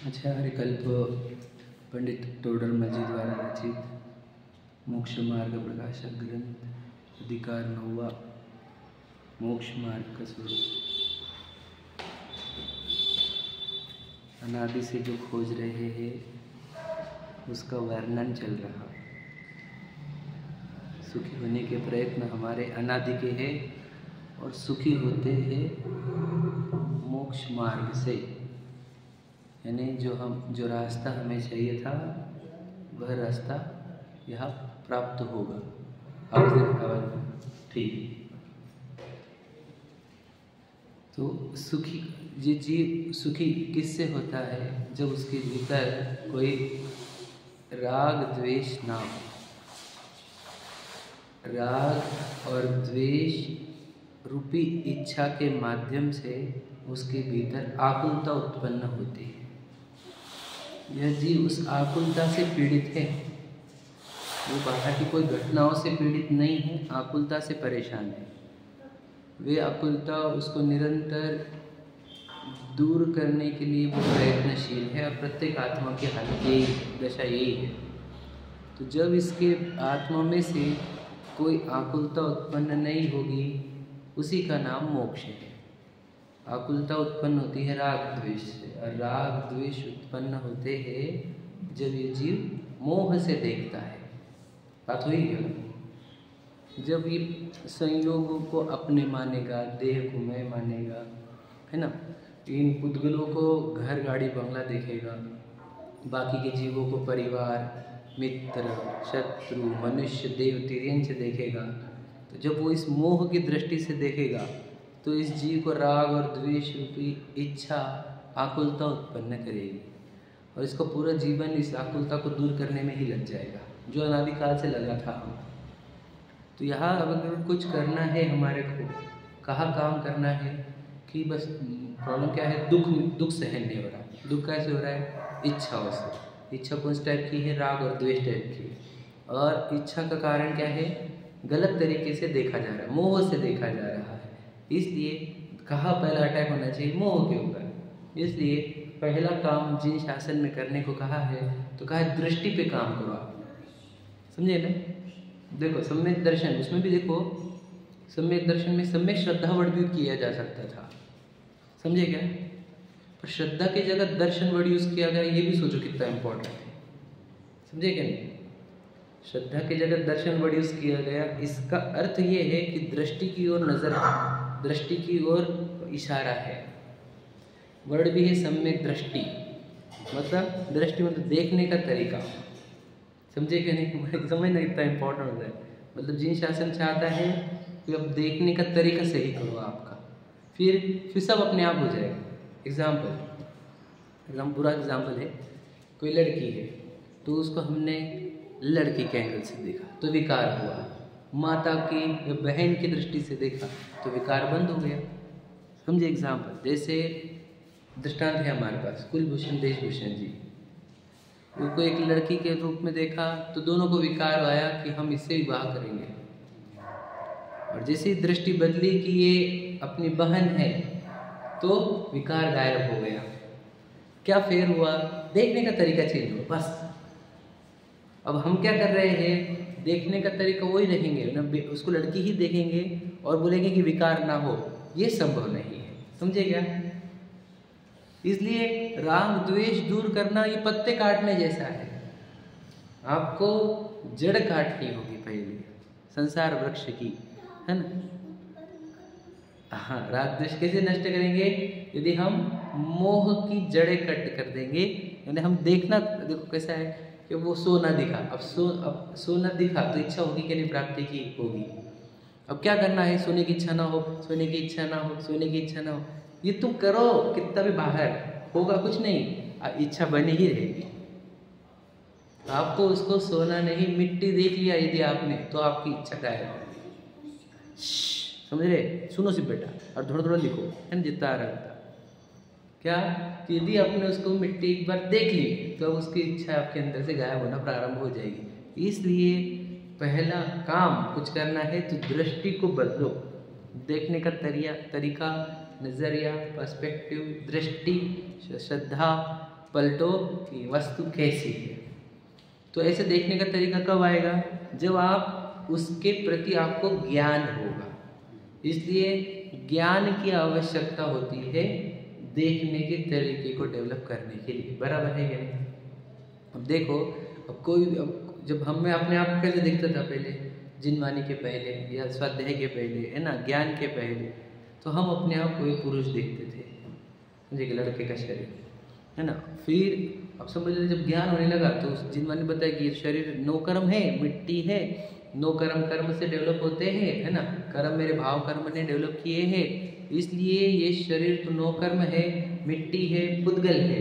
अच्छा, हरिकल्प पंडित टोडरमल जी द्वारा रचित मोक्ष मार्ग प्रकाशक ग्रंथ अधिकार 9वां मोक्ष मार्ग का स्वरूप। अनादि से जो खोज रहे हैं उसका वर्णन चल रहा। सुखी होने के प्रयत्न हमारे अनादि के हैं और सुखी होते हैं मोक्ष मार्ग से, यानी जो रास्ता हमें चाहिए था वह रास्ता यहाँ प्राप्त होगा। आवाज ठीक। तो सुखी ये जीव सुखी किससे होता है? जब उसके भीतर कोई राग द्वेष ना हो। राग और द्वेष रूपी इच्छा के माध्यम से उसके भीतर आकुलता उत्पन्न होती है। यह जीव उस आकुलता से पीड़ित है। वो बाहर की कोई घटनाओं से पीड़ित नहीं है, आकुलता से परेशान है। वे आकुलता उसको निरंतर दूर करने के लिए वो प्रयत्नशील है और प्रत्येक आत्मा की हालत यही दशा यही है। तो जब इसके आत्मा में से कोई आकुलता उत्पन्न नहीं होगी, उसी का नाम मोक्ष है। आकुलता उत्पन्न होती है राग द्वेष से, और राग द्वेष उत्पन्न होते हैं जब ये जीव मोह से देखता है। बात हुई क्या? जब ये संयोगों को अपने मानेगा, देह को मैं मानेगा, है ना, इन पुद्गलों को घर गाड़ी बंगला देखेगा, बाकी के जीवों को परिवार, मित्र, शत्रु, मनुष्य, देव, तिर्यंच देखेगा। तो जब वो इस मोह की दृष्टि से देखेगा तो इस जीव को राग और द्वेष रूपी इच्छा आकुलता उत्पन्न करेगी और इसका पूरा जीवन इस आकुलता को दूर करने में ही लग जाएगा, जो अनादिकाल से लगा था। तो यहाँ अगर कुछ करना है हमारे को, कहाँ काम करना है कि बस प्रॉब्लम क्या है? दुख सहन नहीं हो रहा। दुख कैसे हो रहा है? इच्छाओं से। इच्छा कौन सी टाइप की है? राग और द्वेष टाइप की। और इच्छा का कारण क्या है? गलत तरीके से देखा जा रहा है, मोह से देखा जा रहा है। इसलिए कहाँ पहला अटैक होना चाहिए? मोह के ऊपर। इसलिए पहला काम जिन शासन में करने को कहा है तो कहा है दृष्टि पे काम करो आप। समझे ना? देखो सम्यक दर्शन, उसमें भी देखो सम्यक दर्शन में सम्यक श्रद्धा वर्ड भी किया जा सकता था। समझे क्या? पर श्रद्धा की जगह दर्शन वर्ड यूज किया गया, ये भी सोचो कितना इंपॉर्टेंट है। समझे क्या नहीं? श्रद्धा की जगह दर्शन वर्ड यूज किया गया, इसका अर्थ ये है कि दृष्टि की ओर नजर है, दृष्टि की ओर इशारा है। वर्ड भी है सम्यक दृष्टि, मतलब दृष्टि मतलब देखने का तरीका। समझे क्या नहीं? समझना कितना इंपॉर्टेंट होता है। मतलब जिन शासन चाहता है कि अब देखने का तरीका सही करो आपका, फिर सब अपने आप हो जाएगा। एग्जाम्पल बुरा एग्जाम्पल है, कोई लड़की है तो उसको हमने लड़की के एंगल से देखा तो विकार हुआ, माता की या बहन की दृष्टि से देखा तो विकार बंद हो गया। समझे एग्जाम्पल? जैसे दृष्टांत है हमारे पास कुलभूषण देशभूषण जी, उनको एक लड़की के रूप में देखा तो दोनों को विकार आया कि हम इससे विवाह करेंगे, और जैसी दृष्टि बदली कि ये अपनी बहन है तो विकार गायब हो गया। क्या फेर हुआ? देखने का तरीका चेंज हुआ बस। अब हम क्या कर रहे हैं? देखने का तरीका वही रहेंगे ना, उसको लड़की ही देखेंगे और बोलेंगे कि विकार ना हो, ये संभव नहीं है। समझे क्या? इसलिए राग द्वेष दूर करना ये पत्ते काटने जैसा है। आपको जड़ काटनी होगी पहले संसार वृक्ष की, है ना? हाँ, राग द्वेष कैसे नष्ट करेंगे? यदि हम मोह की जड़ें कट कर देंगे। यानी हम देखना, देखो कैसा है कि वो सोना दिखा, अब सोना दिखा तो इच्छा होगी कि नहीं? प्राप्ति की होगी। अब क्या करना है? सोने की इच्छा ना हो, सोने की इच्छा ना हो, सोने की इच्छा ना हो। ये तुम करो कितना भी, बाहर होगा कुछ नहीं, इच्छा बनी ही रहेगी। आपको उसको सोना नहीं, मिट्टी देख लिया यदि आपने तो आपकी इच्छा गायब है। समझ रहे? सुनो सिर्फ बेटा, और थोड़ा थोड़ा लिखो, है ना, जितना आ रहा था। क्या कि यदि आपने उसको मिट्टी एक बार देख ली तो उसकी इच्छा आपके अंदर से गायब होना प्रारंभ हो जाएगी। इसलिए पहला काम कुछ करना है तो दृष्टि को बदलो, देखने का तरीका, नजरिया, पर्सपेक्टिव, दृष्टि, श्रद्धा, पलटो कि वस्तु कैसी है। तो ऐसे देखने का तरीका कब आएगा? जब आप उसके प्रति आपको ज्ञान होगा। इसलिए ज्ञान की आवश्यकता होती है देखने के तरीके को डेवलप करने के लिए। बराबर है या नहीं? अब देखो, अब जब मैं अपने आप को कैसे देखता था पहले, जिनवानी के पहले या स्वाध्याय के पहले, है ना, ज्ञान के पहले, तो हम अपने आप को एक पुरुष देखते थे, समझे, लड़के का शरीर, है ना। फिर अब समझ लीजिए जब ज्ञान होने लगा तो उस जिनवानी बताया कि ये शरीर नौकर्म है, मिट्टी है, नौकर्म कर्म से डेवलप होते हैं, है ना। कर्म मेरे भाव कर्म ने डेवलप किए हैं, इसलिए ये शरीर तो नौकर्म है, मिट्टी है, पुद्गल है।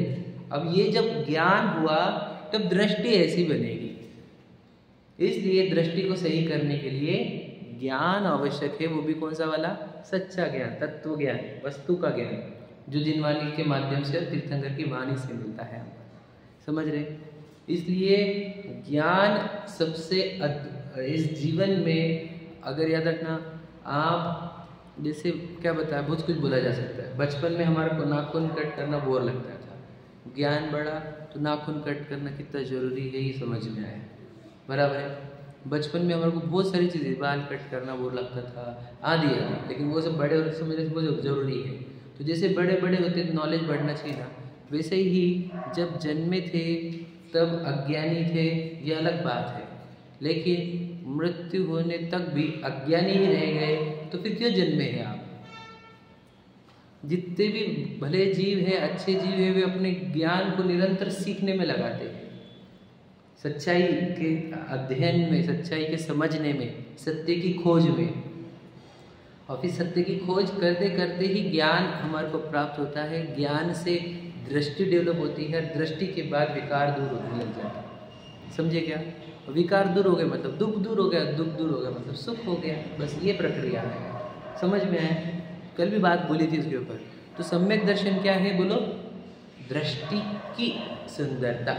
अब ये जब ज्ञान हुआ तब दृष्टि ऐसी बनेगी। इसलिए दृष्टि को सही करने के लिए ज्ञान आवश्यक है। वो भी कौन सा वाला? सच्चा ज्ञान, तत्व ज्ञान, वस्तु का ज्ञान, जो जिनवानी के माध्यम से और तीर्थंकर की वाणी से मिलता है। समझ रहे? इसलिए ज्ञान सबसे इस जीवन में, अगर याद रखना, आप जैसे क्या बताया, बहुत कुछ बोला जा सकता है। बचपन में हमारे को नाखून कट करना बोर लगता था, ज्ञान बढ़ा तो नाखून कट करना कितना जरूरी है ये समझ में आया। बराबर है। बचपन में हमारे को बहुत सारी चीज़ें, बाल कट करना बोर लगता था, आदि आदि, लेकिन वो सब बड़े और समझने से बहुत ज़रूरी है। तो जैसे बड़े बड़े होते नॉलेज बढ़ना चाहिए ना, वैसे ही जब जन्मे थे तब अज्ञानी थे, ये अलग बात है, लेकिन मृत्यु होने तक भी अज्ञानी ही रह गए तो फिर क्यों जन्मे हैं आप? जितने भी भले जीव हैं, अच्छे जीव हैं, वे अपने ज्ञान को निरंतर सीखने में लगाते हैं, सच्चाई के अध्ययन में, सच्चाई के समझने में, सत्य की खोज में। और फिर सत्य की खोज करते करते ही ज्ञान हमारे को प्राप्त होता है। ज्ञान से दृष्टि डेवलप होती है, दृष्टि के बाद विकार दूर होने लग जाता है। समझे क्या? विकार दूर हो गया मतलब दुख दूर हो गया, दुख दूर हो गया मतलब सुख हो गया। बस ये प्रक्रिया है। समझ में आए? कल भी बात बोली थी इसके ऊपर। तो सम्यक दर्शन क्या है बोलो? दृष्टि की सुंदरता।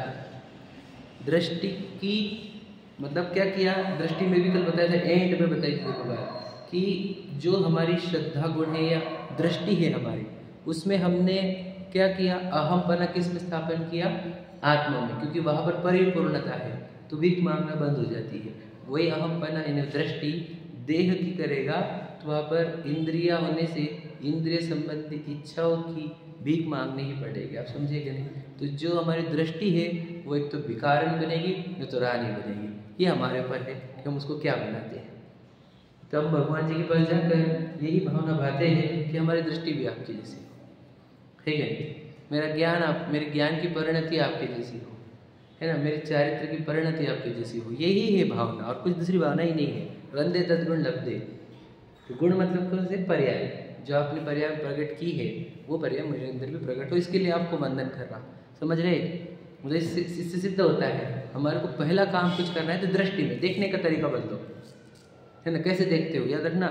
दृष्टि की मतलब क्या किया? दृष्टि में भी कल बताया था, एंड में बताई थी बात कि जो हमारी श्रद्धा गुण है या दृष्टि है हमारी, उसमें हमने क्या किया? अहमपना किस में स्थापन किया? आत्मा में, क्योंकि वहाँ पर परिपूर्णता है तो भीख मांगना बंद हो जाती है। वही अहमपना यानी दृष्टि देह की करेगा तो वहाँ पर इंद्रिया होने से इंद्रिय संबंधी इच्छाओं की भीख मांगनी ही पड़ेगी। आप समझिएगा नहीं? तो जो हमारी दृष्टि है वो एक तो विकारन बनेगी, नहीं तो रानी बनेगी। ये हमारे ऊपर है कि हम उसको क्या बनाते हैं। तो हम भगवान जी के पास जाकर यही भावना भाते हैं कि हमारी दृष्टि भी आपकी जैसी हो, ठीक है, मेरा ज्ञान मेरे ज्ञान की परिणति आपके जैसी हो, है ना, मेरे चारित्र की परिणति आपके जैसी हो। यही है भावना, और कुछ दूसरी भावना ही नहीं है। वंदे तद्गुण लब्धे। तो गुण मतलब कौन से? पर्याय। जो आपने पर्याय प्रकट की है वो पर्याय मेरे अंदर भी प्रकट हो, इसके लिए आपको वंदन कर रहा। समझ रहे? मुझे इससे सिद्ध होता है हमारे को पहला काम कुछ करना है तो दृष्टि में, देखने का तरीका बदलो, है ना। कैसे देखते हो याद रखना।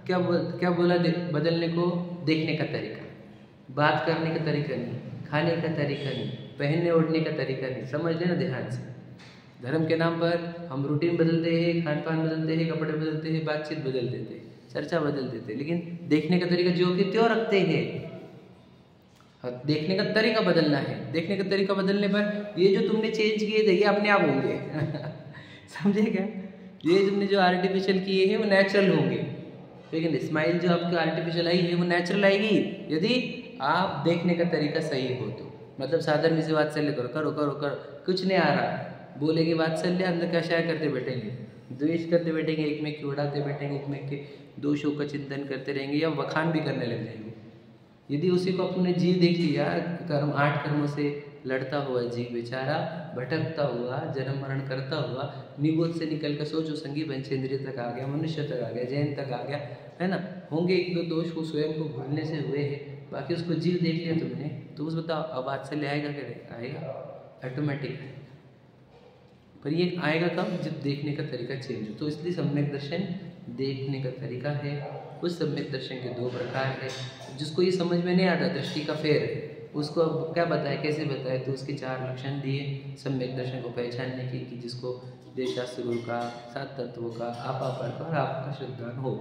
क्या बोला बदलने को? देखने का तरीका, बात करने का तरीका नहीं, खाने का तरीका नहीं, पहनने ओढ़ने का तरीका नहीं। समझ लेना ध्यान से। धर्म के नाम पर हम रूटीन बदलते हैं, खान पान बदलते हैं, कपड़े बदलते हैं, बातचीत बदल देते हैं, चर्चा बदल देते हैं, लेकिन देखने का तरीका जो कि त्यों रखते हैं। देखने का तरीका बदलना है। देखने का तरीका बदलने पर ये जो तुमने चेंज किए थे ये अपने आप होंगे। समझे क्या? ये तुमने जो आर्टिफिशियल किए हैं वो नेचुरल होंगे, लेकिन स्माइल जो आपकी आर्टिफिशियल आई है वो नेचुरल आएगी यदि आप देखने का तरीका सही हो तो। मतलब साधारण सी वात्सल्य करो, करो करो करो, कुछ नहीं आ रहा, बोलेगी वात्सल्य, अंदर का शाय करते बैठेंगे, द्वेष करते बैठेंगे, एक में की उड़ाते बैठेंगे, एक में के दोषों का चिंतन करते रहेंगे या वखान भी करने लग जाएंगे। यदि उसी को अपने जीव देख लिया, कर्म 8 कर्मों से लड़ता हुआ जीव बेचारा, भटकता हुआ, जन्म मरण करता हुआ, निगोद से निकल कर सोचो संगी पंचेंद्रिय तक आ गया, मनुष्य तक आ गया, जैन तक आ गया, है ना। होंगे 1-2 दोष वो स्वयं को भूलने से हुए हैं, बाकी उसको जीव देख लिया तुमने तो उस बताओ अब वात्सल्य आएगा क्या? आएगा, ऑटोमेटिक है। पर ये आएगा कब? जब देखने का तरीका चेंज हो। तो इसलिए सम्यक दर्शन देखने का तरीका है। उस सम्यक दर्शन के 2 प्रकार है। जिसको ये समझ में नहीं आता दृष्टि का फेर, उसको अब क्या बताए, कैसे बताए? तो उसके 4 लक्षण दिए सम्यक दर्शन को पहचानने की, कि जिसको देशास्त्र गुरु का, 7 तत्वों का, आपापर का और आपका श्रद्धान हो।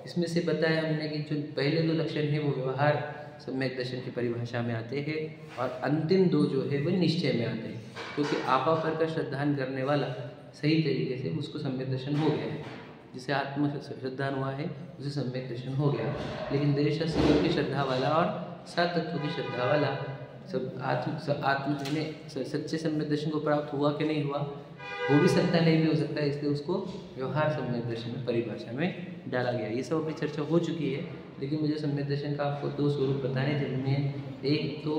इसमें से बताया हमने कि जो पहले 2 लक्षण है वो व्यवहार सम्यक दर्शन की परिभाषा में आते हैं, और अंतिम दो जो है वो निश्चय में आते हैं, क्योंकि आपा पर का श्रद्धान करने वाला सही तरीके से उसको सम्यक दर्शन हो गया है, जिसे आत्म श्रद्धान हुआ है उसे सम्यक दर्शन हो गया। लेकिन देश शिव की श्रद्धा वाला और सात तत्वों की श्रद्धा वाला सब आत्म सच्चे सम्यक दर्शन को प्राप्त हुआ कि नहीं हुआ, हो भी सकता नहीं भी हो सकता है, इसलिए उसको व्यवहार सम्यक दर्शन में परिभाषा में डाला गया। ये सब अपनी चर्चा हो चुकी है, लेकिन मुझे सम्यक दर्शन का आपको दो स्वरूप बताने थे। जिनमें एक तो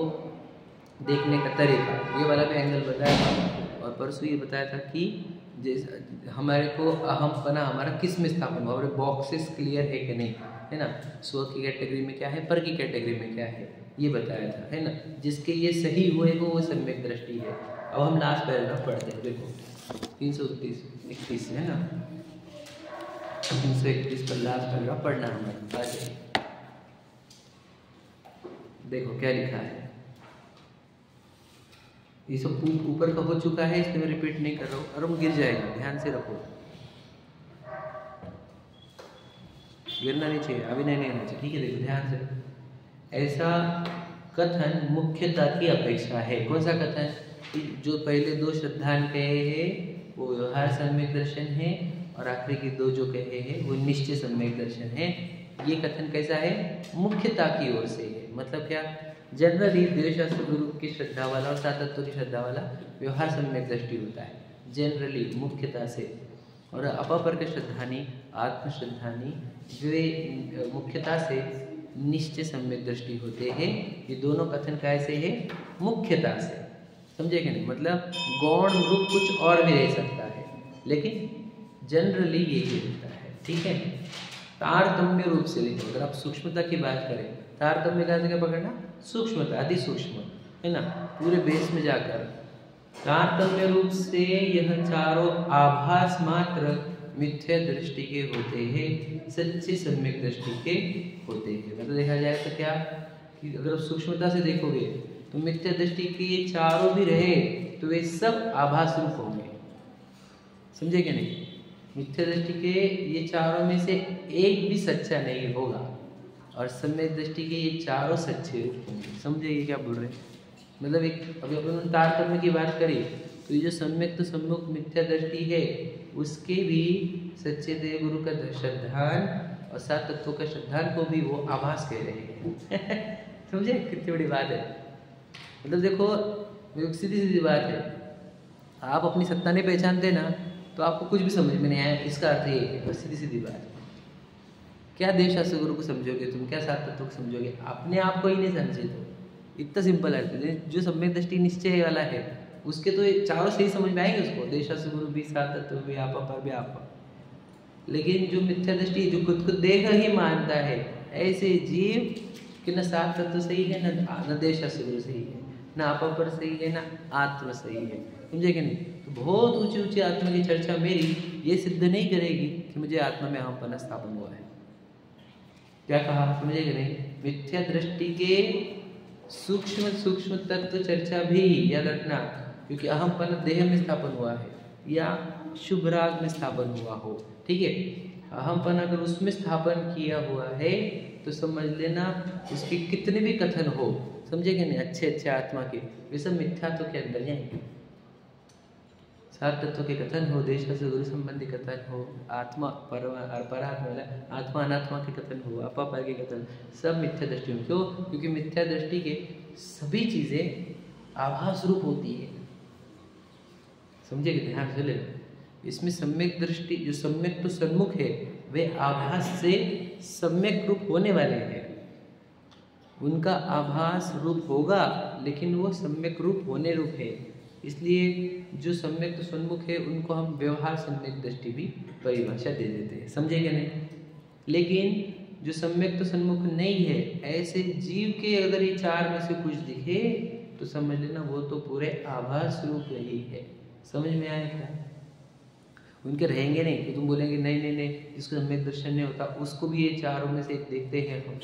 देखने का तरीका, ये वाला भी एंगल बताया था, और परसों ये बताया था कि जैसे हमारे को अहमपना हमारा किस में स्थापन हुआ, हमारे बॉक्सेस क्लियर है कि नहीं, है ना, स्व की कैटेगरी में क्या है, पर की कैटेगरी में क्या है, ये बताया था, है ना। जिसके ये सही हुए वो सम्यक दृष्टि है। अब हम लास्ट पैराग्राफ पढ़ते हैं, देखो 331 है ना, 331 पर लास्ट पैराग्राफ पढ़ना हमारा। देखो क्या लिखा है, ये सब ऊपर का हो चुका है, इसलिए मैं रिपीट नहीं कर रहा हूँ, और हम गिर जाएगा, ध्यान से रखो, गिरना नहीं चाहिए, अभी नहीं होना चाहिए, ठीक है। देखो ध्यान से, ऐसा कथन मुख्यता की अपेक्षा है। कौन सा कथन? जो पहले दो श्रद्धान कहे हैं वो व्यवहार सम्यक दर्शन है, और आखिरी के दो जो कहे हैं वो निश्चय सम्यक दर्शन है। ये कथन कैसा है? मुख्यता की ओर से है। मतलब क्या? जनरली देवशास्त्र गुरु की श्रद्धा वाला और सात तत्व की श्रद्धा वाला व्यवहार सम्यक दृष्टि होता है, जनरली मुख्यता से, और अपापर के श्रद्धानी आत्म श्रद्धानी वे मुख्यता से निश्चय सम्यक दृष्टि होते हैं। ये दोनों कथन कैसे है? मुख्यता से, समझे कि नहीं? मतलब गौण रूप कुछ और भी रह सकता है, लेकिन जनरली यही होता है, ठीक है। तारतम्य रूप से देखो, अगर आप सूक्ष्मता की बात करें, तारतम्य का क्या पकड़ना? सूक्ष्मता, अति सूक्ष्म, है ना, पूरे बेस में जाकर। तारतम्य रूप से यह चारों आभास मात्र मिथ्या दृष्टि के होते हैं, सच्ची सम्यक दृष्टि के होते हैं। मतलब देखा जाए तो क्या कि अगर आप सूक्ष्मता से देखोगे तो मिथ्या दृष्टि के ये चारों भी रहे तो वे सब आभास रूप होंगे, समझे कि नहीं? मिथ्या दृष्टि के ये चारों में से एक भी सच्चा नहीं होगा, और सम्यक दृष्टि के ये चारों सच्चे रूप होंगे। समझे ये क्या बोल रहे हैं? मतलब एक अभी अपन तारतम्य की बात करें तो ये जो सम्यक तो सम्मुख मिथ्या दृष्टि है उसके भी सच्चे देव गुरु का श्रद्धान और सात तत्वों का श्रद्धान को भी वो आभास कह रहे हैं। समझे कितनी बड़ी बात है? मतलब देखो सीधी सीधी बात है, आप अपनी सत्ता नहीं पहचानते ना तो आपको कुछ भी समझ में नहीं आया, इसका अर्थ ये है, बस सीधी सीधी बात है। क्या देवशास्त्र गुरु को समझोगे तुम, क्या सात तत्वों को समझोगे? अपने आप को ही नहीं समझे तो इतना सिंपल है। जो सम्यक दृष्टि निश्चय वाला है उसके तो चारों सही समझ में आएंगे उसको, देवशास्त्र गुरु भी, सात तत्व भी, आपा पर भी आपा। लेकिन जो मिथ्या दृष्टि, जो खुद को देह ही मानता है, ऐसे जीव कि न सात तत्व सही है, न देवशास्त्र गुरु सही है, न आपा पर सही है, न आत्मा सही है, समझे कि नहीं? तो बहुत ऊंची ऊंची आत्मा की चर्चा मेरी ये सिद्ध नहीं करेगी कि मुझे आत्मा में अहमपना स्थापन हुआ है। क्या कहा, समझे कि नहीं? मिथ्या दृष्टि के सूक्ष्म तत्व चर्चा भी याद रखना, क्योंकि अहमपन देह में स्थापन हुआ है या शुभ राग में स्थापन हुआ हो, ठीक है। अहमपन अगर उसमें स्थापन किया हुआ है तो समझ लेना उसके कितने भी कथन हो, समझे कि नहीं, अच्छे अच्छे आत्मा के, वे सब मिथ्यात्व के अंदर जाएंगे। सात तत्व के कथन हो, देवशास्त्र गुरु संबंधी कथन हो, आत्मा परात्मा आत्मा अनात्मा के कथन हो, अपा पर के कथन, सब मिथ्या दृष्टि में। क्यों? क्योंकि मिथ्या दृष्टि के सभी चीजें आभास रूप होती है, समझे कि ध्यान से ले। इसमें सम्यक दृष्टि, जो सम्यक तो सन्मुख है, वे आभास से सम्यक रूप होने वाले हैं। उनका आभास रूप होगा लेकिन वो सम्यक रूप होने रूप है, इसलिए जो सम्यक तो सन्मुख है उनको हम व्यवहार सम्यक दृष्टि भी परिभाषा दे देते हैं, समझे क्या नहीं? लेकिन जो सम्यक तो सन्मुख नहीं है, ऐसे जीव के अगर ये चार में से कुछ दिखे तो समझ लेना वो तो पूरे आभास रूप ही है। समझ में आया क्या? उनके रहेंगे नहीं कि तुम बोलेंगे नहीं नहीं नहीं, जिसको सम्यक दर्शन नहीं होता उसको भी ये चारों में से देखते हैं हम,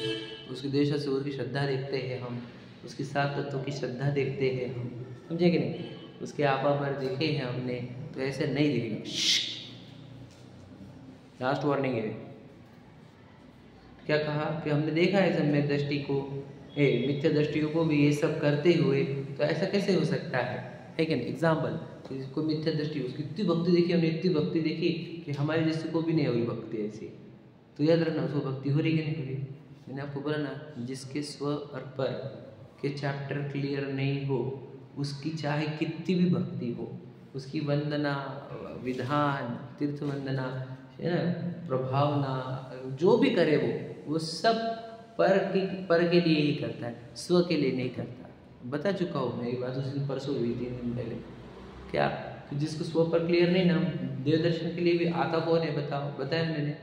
उसके देवशास्त्र गुरु की श्रद्धा देखते हैं हम, उसकी सात तत्वों की श्रद्धा देखते हैं हम, समझे कि नहीं? उसके आपा पर देखे हैं हमने, तो ऐसे नहीं दिखेगा। लास्ट वार्निंग है। क्या कहा कि हमने देखा है सम्यक दृष्टि को, मिथ्या दृष्टियों को भी ये सब करते हुए, तो ऐसा कैसे हो सकता है कि नहीं? एग्जाम्पल, जिसको मिथ्या दृष्टि, उसकी इतनी भक्ति देखी हमने, इतनी भक्ति देखी कि हमारे जैसे को भी नहीं होगी भक्ति ऐसी, तो याद रखना उसको भक्ति हो रही कि नहीं हो रही। मैंने आपको बोला ना, जिसके स्व और पर के चैप्टर क्लियर नहीं हो, उसकी चाहे कितनी भी भक्ति हो, उसकी वंदना, विधान, तीर्थ वंदना, है ना, प्रभावना, जो भी करे वो सब पर के लिए ही करता है, स्व के लिए नहीं करता। बता चुका हूँ मैं, ये बात उस दिन परसों हुई 3 दिन पहले। क्या तो जिसको स्व पर क्लियर नहीं ना, देव दर्शन के लिए भी आता कौन है? बताओ, बताया मैंने।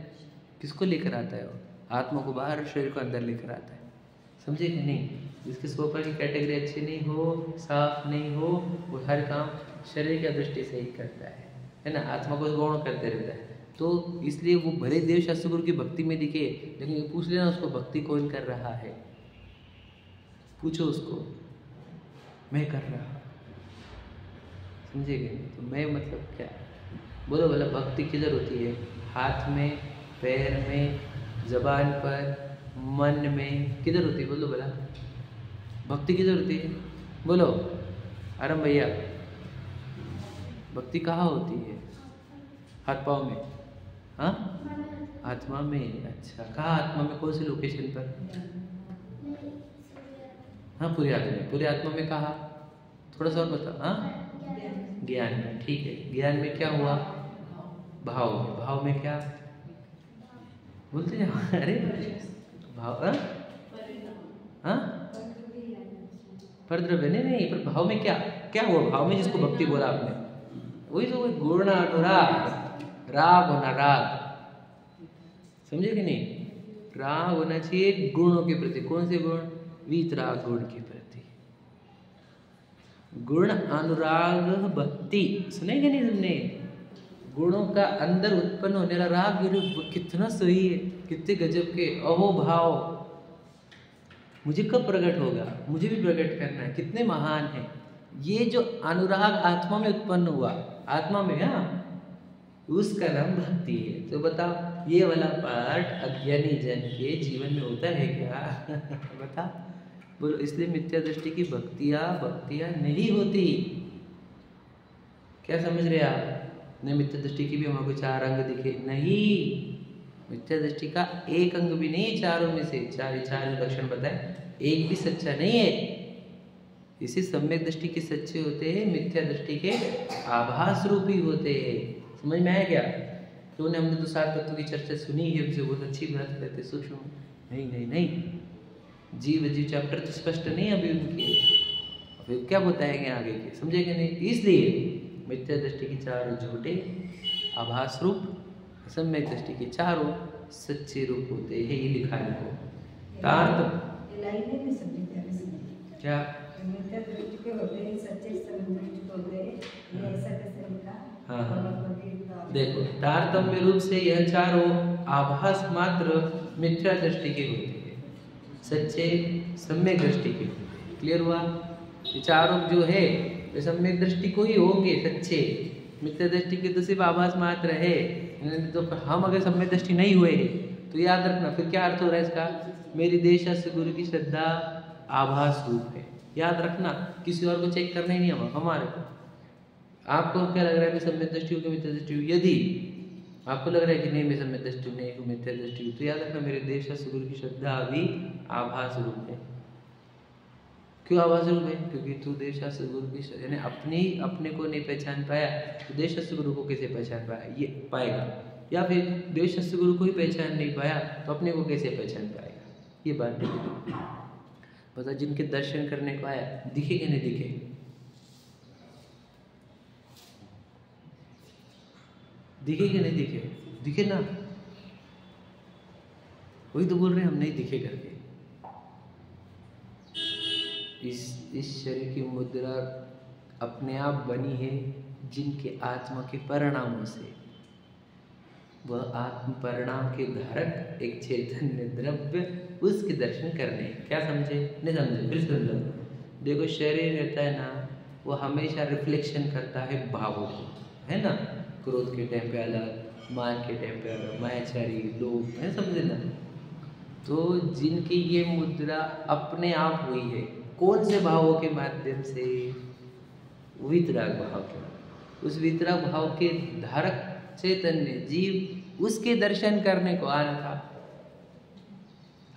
किसको लेकर आता है वो? आत्मा को बाहर, शरीर को अंदर लेकर आता है। समझे कि नहीं? जिसके स्व पर की कैटेगरी अच्छी नहीं हो, साफ नहीं हो, वो हर काम शरीर की दृष्टि से ही करता है ना, आत्मा को गौण करते रहता है। तो इसलिए वो भले देव शास्त्र गुरु की भक्ति में दिखे, लेकिन ये पूछ लेना उसको भक्ति कौन कर रहा है, पूछो उसको। मैं कर रहा, समझेगे? तो मैं मतलब क्या? बोलो बोला, भक्ति किधर होती है? हाथ में, पैर में, जबान पर, मन में, किधर होती है? बोलो बोला, भक्ति किधर होती है? बोलो आराम भैया, भक्ति कहाँ होती है? हाथ पाँव में? हाँ, आत्मा में। अच्छा, कहाँ आत्मा में? कौन सी लोकेशन पर? हाँ, पूरी आत्मा में। पूरी आत्मा में कहाँ? थोड़ा सा और बताओ। हाँ, ज्ञान में। ठीक है, ज्ञान में क्या हुआ? भाव में। भाव में क्या बोलते हैं? अरे भाव, हाँ, परद्रव्य नहीं, पर भाव में क्या क्या हुआ? भाव में जिसको भक्ति बोला आपने, वही तो गुण अनुराग, राग होना, राग, समझे कि नहीं? राग होना चाहिए गुणों के प्रति। कौन से गुण? वीतराग गुण के प्रति। गुण अनुराग भक्ति, सुनेंगे नहीं तुमने? गुणों का अंदर उत्पन्न होने वाला राग, कितना सही है, कितने गजब के। अहो भाव मुझे कब प्रकट होगा? मुझे भी प्रकट करना है। कितने महान है ये जो अनुराग आत्मा में उत्पन्न हुआ, आत्मा में, हाँ, उसका नाम भक्ति है। तो बताओ, ये वाला पार्ट अज्ञानी जन के जीवन में होता है क्या? बता, बोलो। इसलिए मिथ्या दृष्टि की भक्तियां नहीं होती। क्या समझ रहे आप? नहीं, मिथ्या दृष्टि की भी हमको 4 अंग दिखे नहीं, मिथ्या दृष्टि का एक अंग भी नहीं, चारों में से। चार लक्षण बताए, एक भी सच्चा नहीं है। इसी सम्यक दृष्टि के सच्चे होते हैं, मिथ्या दृष्टि के आभास रूपी होते हैं। समझ में आया क्या? क्यों ने हमने तो 7 तत्वों की चर्चा सुनी है, उनसे बहुत अच्छी बात करते, सूक्ष्म। नहीं, जीव चैप्टर तो स्पष्ट नहीं अभी उनकी, फिर क्या बताएंगे आगे के, समझेंगे नहीं। इसलिए मिथ्या दृष्टि की 4 झूठे आभास रूप, सम्यक दृष्टि के 4 सच्चे रूप होते हैं। ये लिखा है इनको। क्या मिथ्या दृष्टि के होते हैं, सच्चे दृष्टि होते हैं, ये ऐसा कैसे लिखा? हाँ, देखो, तारतम्य रूप से यह 4 आभास मात्र मिथ्या दृष्टि के होते हैं, सच्चे सम्यक दृष्टि के होते हैं। क्लियर हुआ? ये 4 जो है वे सम्यक दृष्टि को ही होंगे सच्चे, मिथ्या दृष्टि के तो सिर्फ आभास मात्र है। तो हम अगर सम्यक दृष्टि नहीं हुए तो याद रखना, फिर क्या अर्थ हो रहा है इसका? मेरी देश गुरु की श्रद्धा आभास रूप है। याद रखना, किसी और को चेक करना ही नहीं है हमारे को। आपको क्या लग रहा है मैं सम्यक दृष्टि हूँ कि मिथ्या दृष्टि हूँ? यदि आपको लग रहा है कि नहीं मैं सम्यक दृष्टि नहीं हूँ, मिथ्या दृष्टि हूँ, तो याद रखना मेरे देश गुरु की श्रद्धा भी आभास रूप है। क्यों आभास रूप है? क्योंकि तू देश गुरु की, यानी अपने को नहीं पहचान पाया तो देश गुरु को कैसे पहचान पाया? ये पाएगा। या फिर देश गुरु को ही पहचान नहीं पाया तो अपने को कैसे पहचान पाएगा? ये बात नहीं बता। जिनके दर्शन करने को आया, दिखे कि नहीं दिखे? दिखे कि नहीं दिखे? दिखे ना, वही तो बोल रहे हैं हम नहीं दिखे करके। इस शरीर की मुद्रा अपने आप बनी है जिनके आत्मा के परिणामों से। वह आत्म परिणाम के धारक एक चैतन्य द्रव्य, उसके दर्शन करने। क्या समझे? नहीं समझे? फिर समझो। देखो, शरीर रहता है ना, वो हमेशा रिफ्लेक्शन करता है भावों को, है ना? क्रोध के टाइम पे अलग, मान के टाइम पे अलग, मायाचारी लोग, है, समझे ना? तो जिनकी ये मुद्रा अपने आप हुई है, कौन से भावों के माध्यम से? वितराग भाव के। उस वितराग भाव के धारक चैतन्य जीव, उसके दर्शन करने को आना था।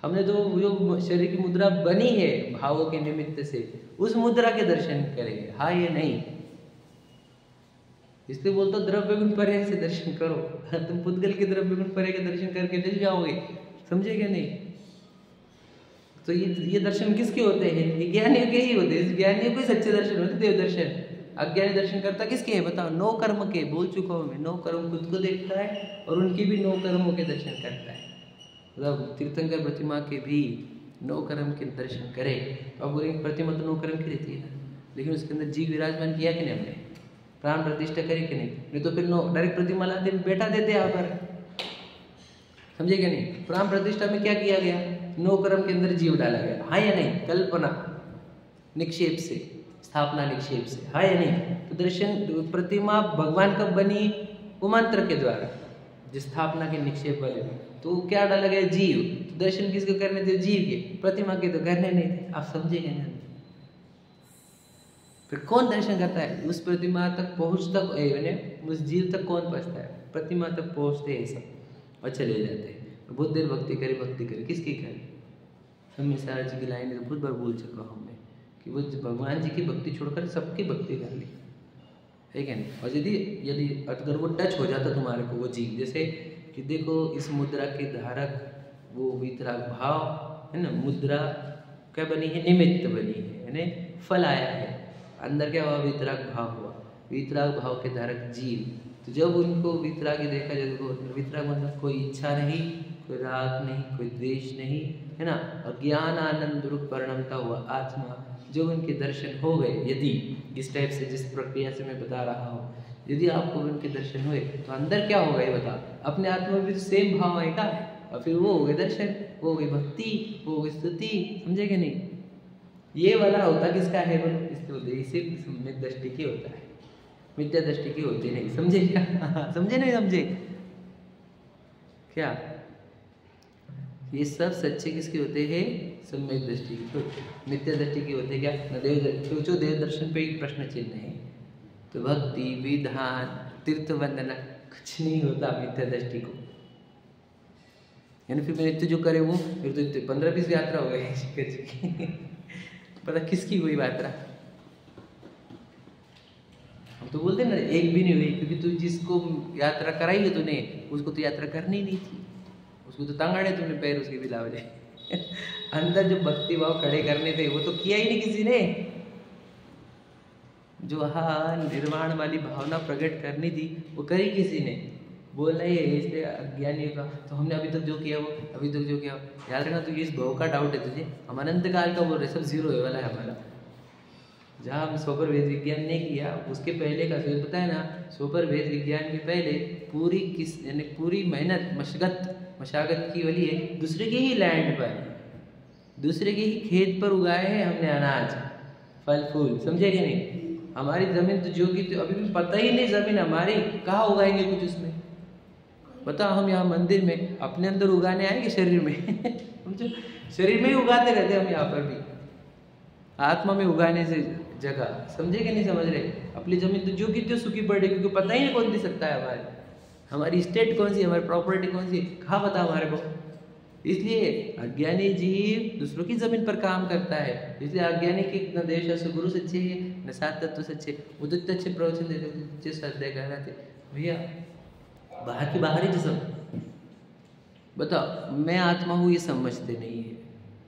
हमने तो जो शरीर की मुद्रा बनी है भावों के निमित्त से, उस मुद्रा के दर्शन करेंगे, हाँ ये नहीं। इसलिए बोलता द्रव्य गुण पर्याय से दर्शन करो। तुम पुद्गल के द्रव्य गुण पर्याय के दर्शन करके मिल जाओगे, समझे क्या नहीं? तो ये दर्शन किसके होते हैं? ये ज्ञानियों के ही होते हैं। ज्ञानियों के सच्चे दर्शन होते, देव दर्शन। अज्ञानी दर्शन करता किसके है बताओ? नौ कर्म के, बोल चुका हूं मैं। नौ कर्म खुद को देखता है और उनके भी नौ कर्मों के दर्शन करता है। मतलब तीर्थंकर प्रतिमा के भी नौ कर्म के दर्शन करे। अब बोलेंगे प्रतिमा तो नौ कर्म की रहती है ना, लेकिन उसके अंदर जीव विराजमान किया कि नहीं हमने? प्राण प्रतिष्ठा करी कि नहीं तो फिर नो डायरेक्ट प्रतिमा ला दिन बैठा देते यहाँ पर, समझे क्या नहीं? प्राण प्रतिष्ठा में क्या किया गया? नौ कर्म के अंदर जीव डाला गया, हाँ या नहीं? कल्पना निक्षेप से, स्थापना निक्षेप से, हाँ या नहीं? तो दर्शन प्रतिमा भगवान कब बनी? वो मंत्र के द्वारा, जिस स्थापना के निक्षेप वाले में। तो क्या डाला गया? जीव। तो दर्शन किसको करने थे? जीव के। प्रतिमा के तो करने नहीं थे। आप समझेंगे ना? फिर कौन दर्शन करता है? उस प्रतिमा तक पहुंचता उस जीव तक कौन पहुंचता है? प्रतिमा तक पहुंचते हैं सब और चले जाते हैं। बहुत देर भक्ति करे किसकी करे? हम मिसार जी की लाइन बहुत बार बोल चुका हूँ मैं कि वो भगवान जी की भक्ति छोड़कर सबकी भक्ति कर ली, है क्या नहीं? और यदि अगर वो टच हो जाता तुम्हारे को वो जीव, जैसे कि देखो इस मुद्रा के धारक वो वितराग भाव है ना, मुद्रा क्या बनी है? निमित्त बनी है ना, फल आया है, अंदर क्या हुआ? वितराग भाव हुआ। वितराग भाव के धारक जीव, तो जब उनको वितरागी देखा जाए, वितराग मतलब कोई इच्छा नहीं, कोई राग नहीं, कोई द्वेष नहीं, है ना, और ज्ञान आनंद रूप परिणमता हुआ आत्मा, जो उनके दर्शन हो गए, यदि इस टाइप से जिस प्रक्रिया से मैं बता रहा हूँ, यदि आपको उनके दर्शन हुए तो अंदर क्या होगा ये बता? अपने आत्मा में भी सेम भाव आएगा और फिर वो हो गए दर्शन, वो हो गई भक्ति, वो हो गई स्तुति, समझे कि नहीं? ये वाला होता किसका है? इसे सम्यक दृष्टि की होता है, मिथ्या दृष्टि की होती नहीं, समझे क्या? समझे नहीं समझे क्या? ये सब सच्चे किसके होते हैं? सम्यक दृष्टि की। मिथ्या दृष्टि की होते क्या? न देव दर्शन पे एक प्रश्न चिन्ह है। तो भक्ति, विधान, तीर्थ वंदना कुछ नहीं होता मिथ्या दृष्टि को। यानी फिर नित्य जो करे वो, फिर तो 15-20 यात्रा हो गई। पता किसकी हुई यात्रा? हम तो बोलते ना एक भी नहीं हुई, क्योंकि तू जिसको यात्रा कराई है तूने, उसको तो यात्रा करनी नहीं थी, उसको तो तंगाड़े तुमने पैर उसके भी लावले। अंदर जो भक्ति भाव खड़े करने थे वो तो किया ही नहीं किसी ने। जो हाँ निर्वाण वाली भावना प्रकट करनी थी वो करी किसी ने। बोल रही है इसलिए अज्ञानियों का, तो हमने अभी तक जो किया वो, अभी तक जो किया, याद रखना तुझे इस भाव का डाउट है तुझे, हम अनंत काल का बोल रहे, सब जीरो है वाला है हमारा। जहाँ हम सोपर वेद विज्ञान नहीं किया उसके पहले का फिर पता है ना, सोपर वेद विज्ञान के पहले पूरी यानी पूरी मेहनत मशागत की वाली है, दूसरे के ही लैंड पर, दूसरे के ही खेत पर उगाए हैं हमने अनाज, फल फूल, समझे कि नहीं? हमारी जमीन तो जो की तो अभी भी पता ही नहीं जमीन हमारी, कहाँ उगाएंगे कुछ उसमें? बता, हम यहाँ मंदिर में अपने अंदर उगाने आएंगे शरीर में? समझो, शरीर में ही उगाते रहते हम यहाँ पर भी, आत्मा में उगाने से जगह, समझे कि नहीं समझ रहे? अपनी जमीन तो जो की तो सूखी पड़ी, क्योंकि पता ही नहीं कौन दे सकता है हमारी स्टेट कौन सी, हमारी प्रॉपर्टी कौन सी, कहाँ पता हमारे को? इसलिए अज्ञानी जीव दूसरों की जमीन पर काम करता है। इसलिए अज्ञानी के न देश गुरु सच्चे है न सात तत्व सच्चे। वो तो इतने अच्छे प्रवचन देते, अच्छे श्रद्धे कह रहे थे भैया, बाहर की बाहर ही तो सब बताओ, मैं आत्मा हूँ ये समझते नहीं है,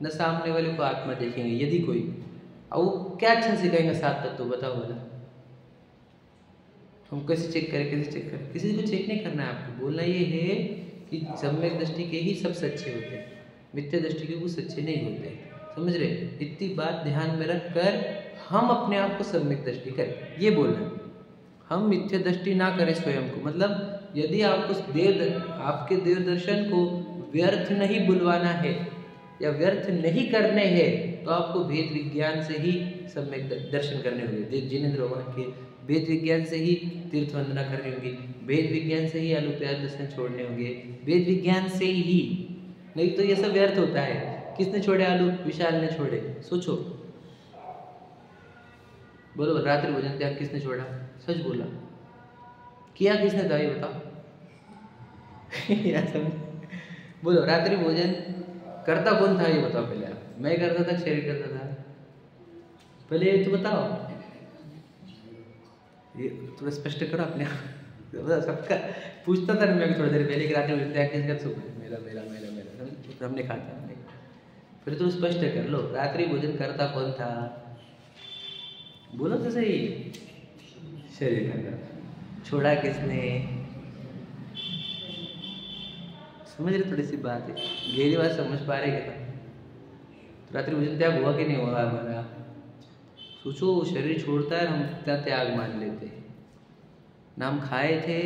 न सामने वाले को आत्मा देखेंगे यदि कोई, और वो क्या अच्छा सिखाएंगे सात तत्व, बताओ बोला? हम कैसे चेक करें, कैसे चेक करें? किसी को चेक नहीं करना है आपको, बोलना ये है कि सम्यक दृष्टि के ही सब सच्चे होते हैं, मिथ्या दृष्टि के वो सच्चे नहीं होते, समझ रहे? इतनी बात ध्यान में रख कर हम अपने आप को सम्यक दृष्टि करें, ये बोलना। हम मिथ्या दृष्टि ना करें स्वयं को, मतलब यदि आपको आपके देव दर्शन को व्यर्थ नहीं बुलवाना है या व्यर्थ नहीं करने हैं, तो आपको भेद विज्ञान से ही सम्यक दर्शन करने होंगे। जिनेंद्र भगवान के वेद विज्ञान से ही तीर्थ वंदना करनी होगी, वेद विज्ञान से ही आलू प्याज लहसुन छोड़ने होंगे, वेद विज्ञान से ही नहीं तो ये सब व्यर्थ होता है। किसने छोड़े आलू? विशाल ने छोड़े। सोचो, बोलो रात्रि भोजन त्याग किसने छोड़ा? सच बोला। किया किसने था ये बताओ? बोलो रात्रि भोजन करता कौन था ये बताओ पहले आप। मैं करता था, शरीर करता था? पहले ये तो बताओ, ये थोड़ा स्पष्ट करो अपने आप। सबका पूछता था मैं थोड़ी देर पहले कि रात्रि भोजन त्याग किसने कर? मेरा मेरा मेरा मेरा हमने खाता हमने। फिर तो स्पष्ट कर लो, रात्रि भोजन करता कौन था? बोलो तो सही। शरीर करता। छोड़ा किसने? समझ रहे? थोड़ी सी बात है, गहरी बात समझ पा रहे क्या? रात्रि भोजन त्याग हुआ कि नहीं हुआ हमारा? सोचो, शरीर छोड़ता है, हम क्या त्याग मान लेते हैं। ना हम खाए थे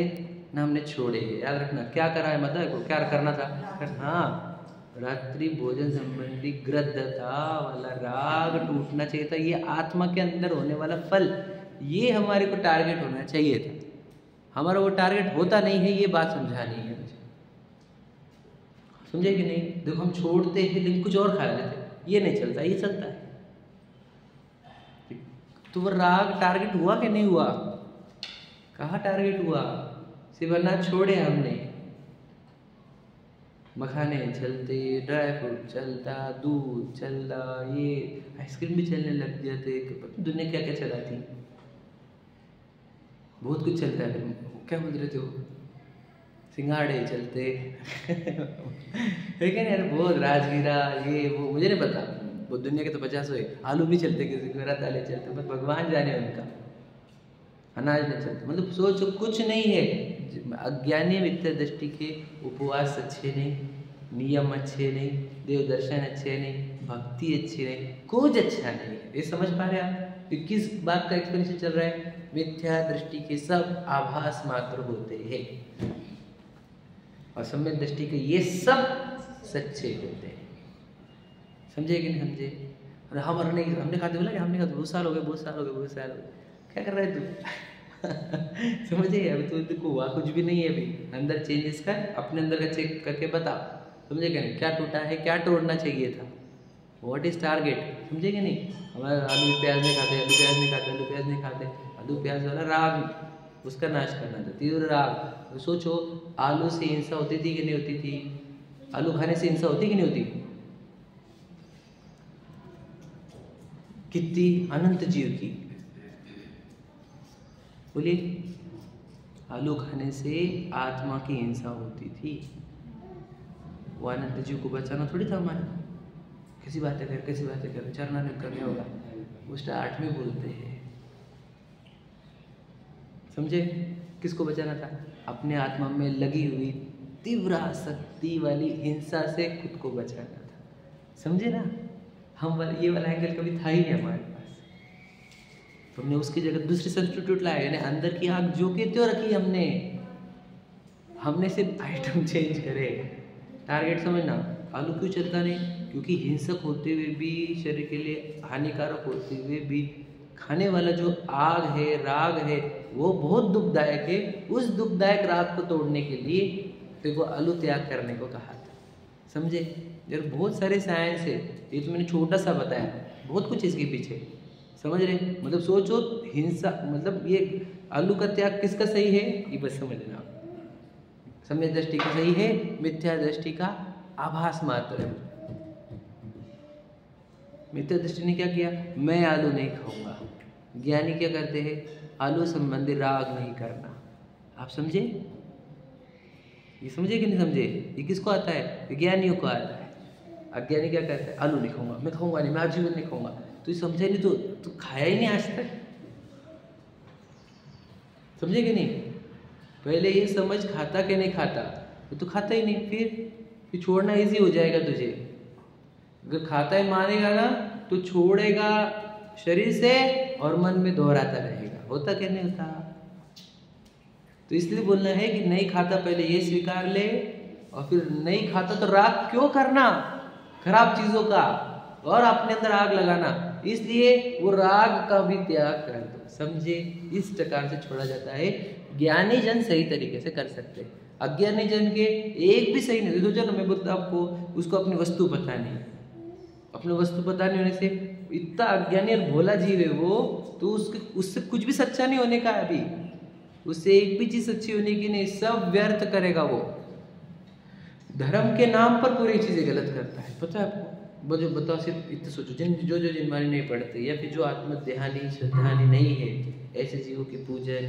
ना हमने छोड़े। याद रखना क्या करा है, मतलब क्या करना था। हाँ, रात्रि भोजन संबंधी ग्रद्धता वाला राग टूटना चाहिए था। ये आत्मा के अंदर होने वाला फल, ये हमारे को टारगेट होना चाहिए था। हमारा वो टारगेट होता नहीं है, ये बात समझानी है मुझे। समझे कि नहीं? देखो हम छोड़ते हैं लेकिन कुछ और खा लेते, ये नहीं चलता, ये चलता है। तो वो राग टारगेट हुआ कि नहीं हुआ? कहाँ टारगेट हुआ? सिर्फ अनाज छोड़े हमने, मखाने चलते, ड्राई फ्रूट चलता, दूध चलता, ये आइसक्रीम भी चलने लग जाते। दुनिया क्या क्या चलाती, बहुत कुछ चलता है। क्या बोल रहे थे वो? सिंगाड़े चलते लेकिन यार बहुत राजगीरा ये वो मुझे नहीं पता, वो दुनिया के तो 50 हुए। आलू भी चलते, किसी के रत आले चलते, बस भगवान जाने उनका। अनाज नहीं चलता, मतलब सोचो कुछ नहीं है। अज्ञानी मिथ्या दृष्टि के उपवास अच्छे नहीं, नियम अच्छे नहीं, देव दर्शन अच्छे नहीं, भक्ति अच्छी नहीं, कुछ अच्छा नहीं है। ये समझ पा रहे आप? किस बात का एक्सप्लेनेशन चल रहा है? मिथ्या दृष्टि के सब आभास मात्र होते हैं और सम्यक दृष्टि के ये सब सच्चे होते हैं। समझे कि नहीं समझे? और हमने खाते बोला कि हमने कहा बहुत साल हो गए, बहुत साल हो गए, बहुत साल हो गए। क्या कर रहा है तू? समझे? अभी तो देखो हुआ कुछ भी नहीं है। अभी अंदर चेंजेस कर, अपने अंदर का चेक करके बता। समझे कि नहीं? क्या टूटा है, क्या तोड़ना चाहिए था, व्हाट इज टारगेट? समझे कि नहीं? हमारा आलू प्याज नहीं खाते, आलू प्याज नहीं खाते, आलू प्याज नहीं खाते, आलू प्याज वाला राग, उसका नाश करना था, तीव्र राग। तो सोचो, आलू से हिंसा होती थी कि नहीं होती थी? आलू खाने से हिंसा होती कि नहीं होती? कितनी अनंत जीव की, बोलिए। आलू खाने से आत्मा की हिंसा होती थी। वो अनंत जीव को बचाना थोड़ी था हमारा। कैसी बातें कर चरना नहीं करने होगा, वो स्टार्ट में बोलते हैं। समझे? किसको बचाना था? अपने आत्मा में लगी हुई तीव्र आसक्ति वाली हिंसा से खुद को बचाना था। समझे ना? हम ये वाला एंगल कभी था ही नहीं हमारे पास। तो हमने उसकी जगह दूसरी सब्स्टिट्यूट लाया, यानी अंदर की आग जो के त्यों रखी हमने सिर्फ आइटम चेंज करे। टारगेट समझना, आलू क्यों चलता नहीं? क्योंकि हिंसक होते हुए भी, शरीर के लिए हानिकारक होते हुए भी, खाने वाला जो आग है, राग है, वो बहुत दुखदायक है। उस दुखदायक राग को तोड़ने के लिए तेरे को आलू त्याग करने को कहा था। समझे? यार बहुत सारे साइंस है, ये तो मैंने छोटा सा बताया, बहुत कुछ इसके पीछे। समझ रहे? मतलब सोचो, हिंसा मतलब ये आलू का त्याग किसका सही है, ये बस समझ लेना। सम्यक दृष्टि का सही है, मिथ्या दृष्टि का आभास मात्र है। मिथ्या दृष्टि ने क्या किया? मैं आलू नहीं खाऊंगा। ज्ञानी क्या करते हैं? आलू संबंधी राग नहीं करना। आप समझे? ये समझे कि नहीं समझे? ये किसको आता है? ज्ञानियों को आता है। अज्ञानी क्या करता है? आलू नहीं खाऊंगा, मैं खाऊंगा नहीं, मैं आजीवन नहीं खाऊंगा। तो ये समझे नहीं, तो खाया ही नहीं आज तक। समझे कि नहीं? पहले ये समझ, खाता कि नहीं खाता, तो खाता ही नहीं, फिर छोड़ना इजी हो जाएगा तुझे। अगर खाता ही मानेगा ना तो छोड़ेगा शरीर से और मन में दोहराता रहेगा। होता क्या नहीं होता? तो इसलिए बोलना है कि नहीं खाता, पहले ये स्वीकार ले, और फिर नहीं खाता तो राग क्यों करना खराब चीजों का और अपने अंदर आग लगाना। इसलिए वो राग का भी त्याग कर दो। समझे? इस प्रकार से छोड़ा जाता है। ज्ञानी जन सही तरीके से कर सकते हैं। अज्ञानी जन के एक भी सही नहीं। सोचो ना, मैं बोलता आपको, उसको अपनी वस्तु पता नहीं, अपनी वस्तु पता नहीं होने से इतना अज्ञानी और भोला जीव है वो, तो उससे कुछ भी सच्चा नहीं होने का है अभी, उससे एक भी चीज सच्ची होने की नहीं, सब व्यर्थ करेगा वो। धर्म के नाम पर पूरी चीजें गलत करता है, पता है आपको। वो जो बताओ, सिर्फ इतना सोचो, जो जिनवाणी नहीं पढ़ते या फिर जो आत्मध्यानी श्रद्धानी नहीं है, ऐसे जीवों के पूजन,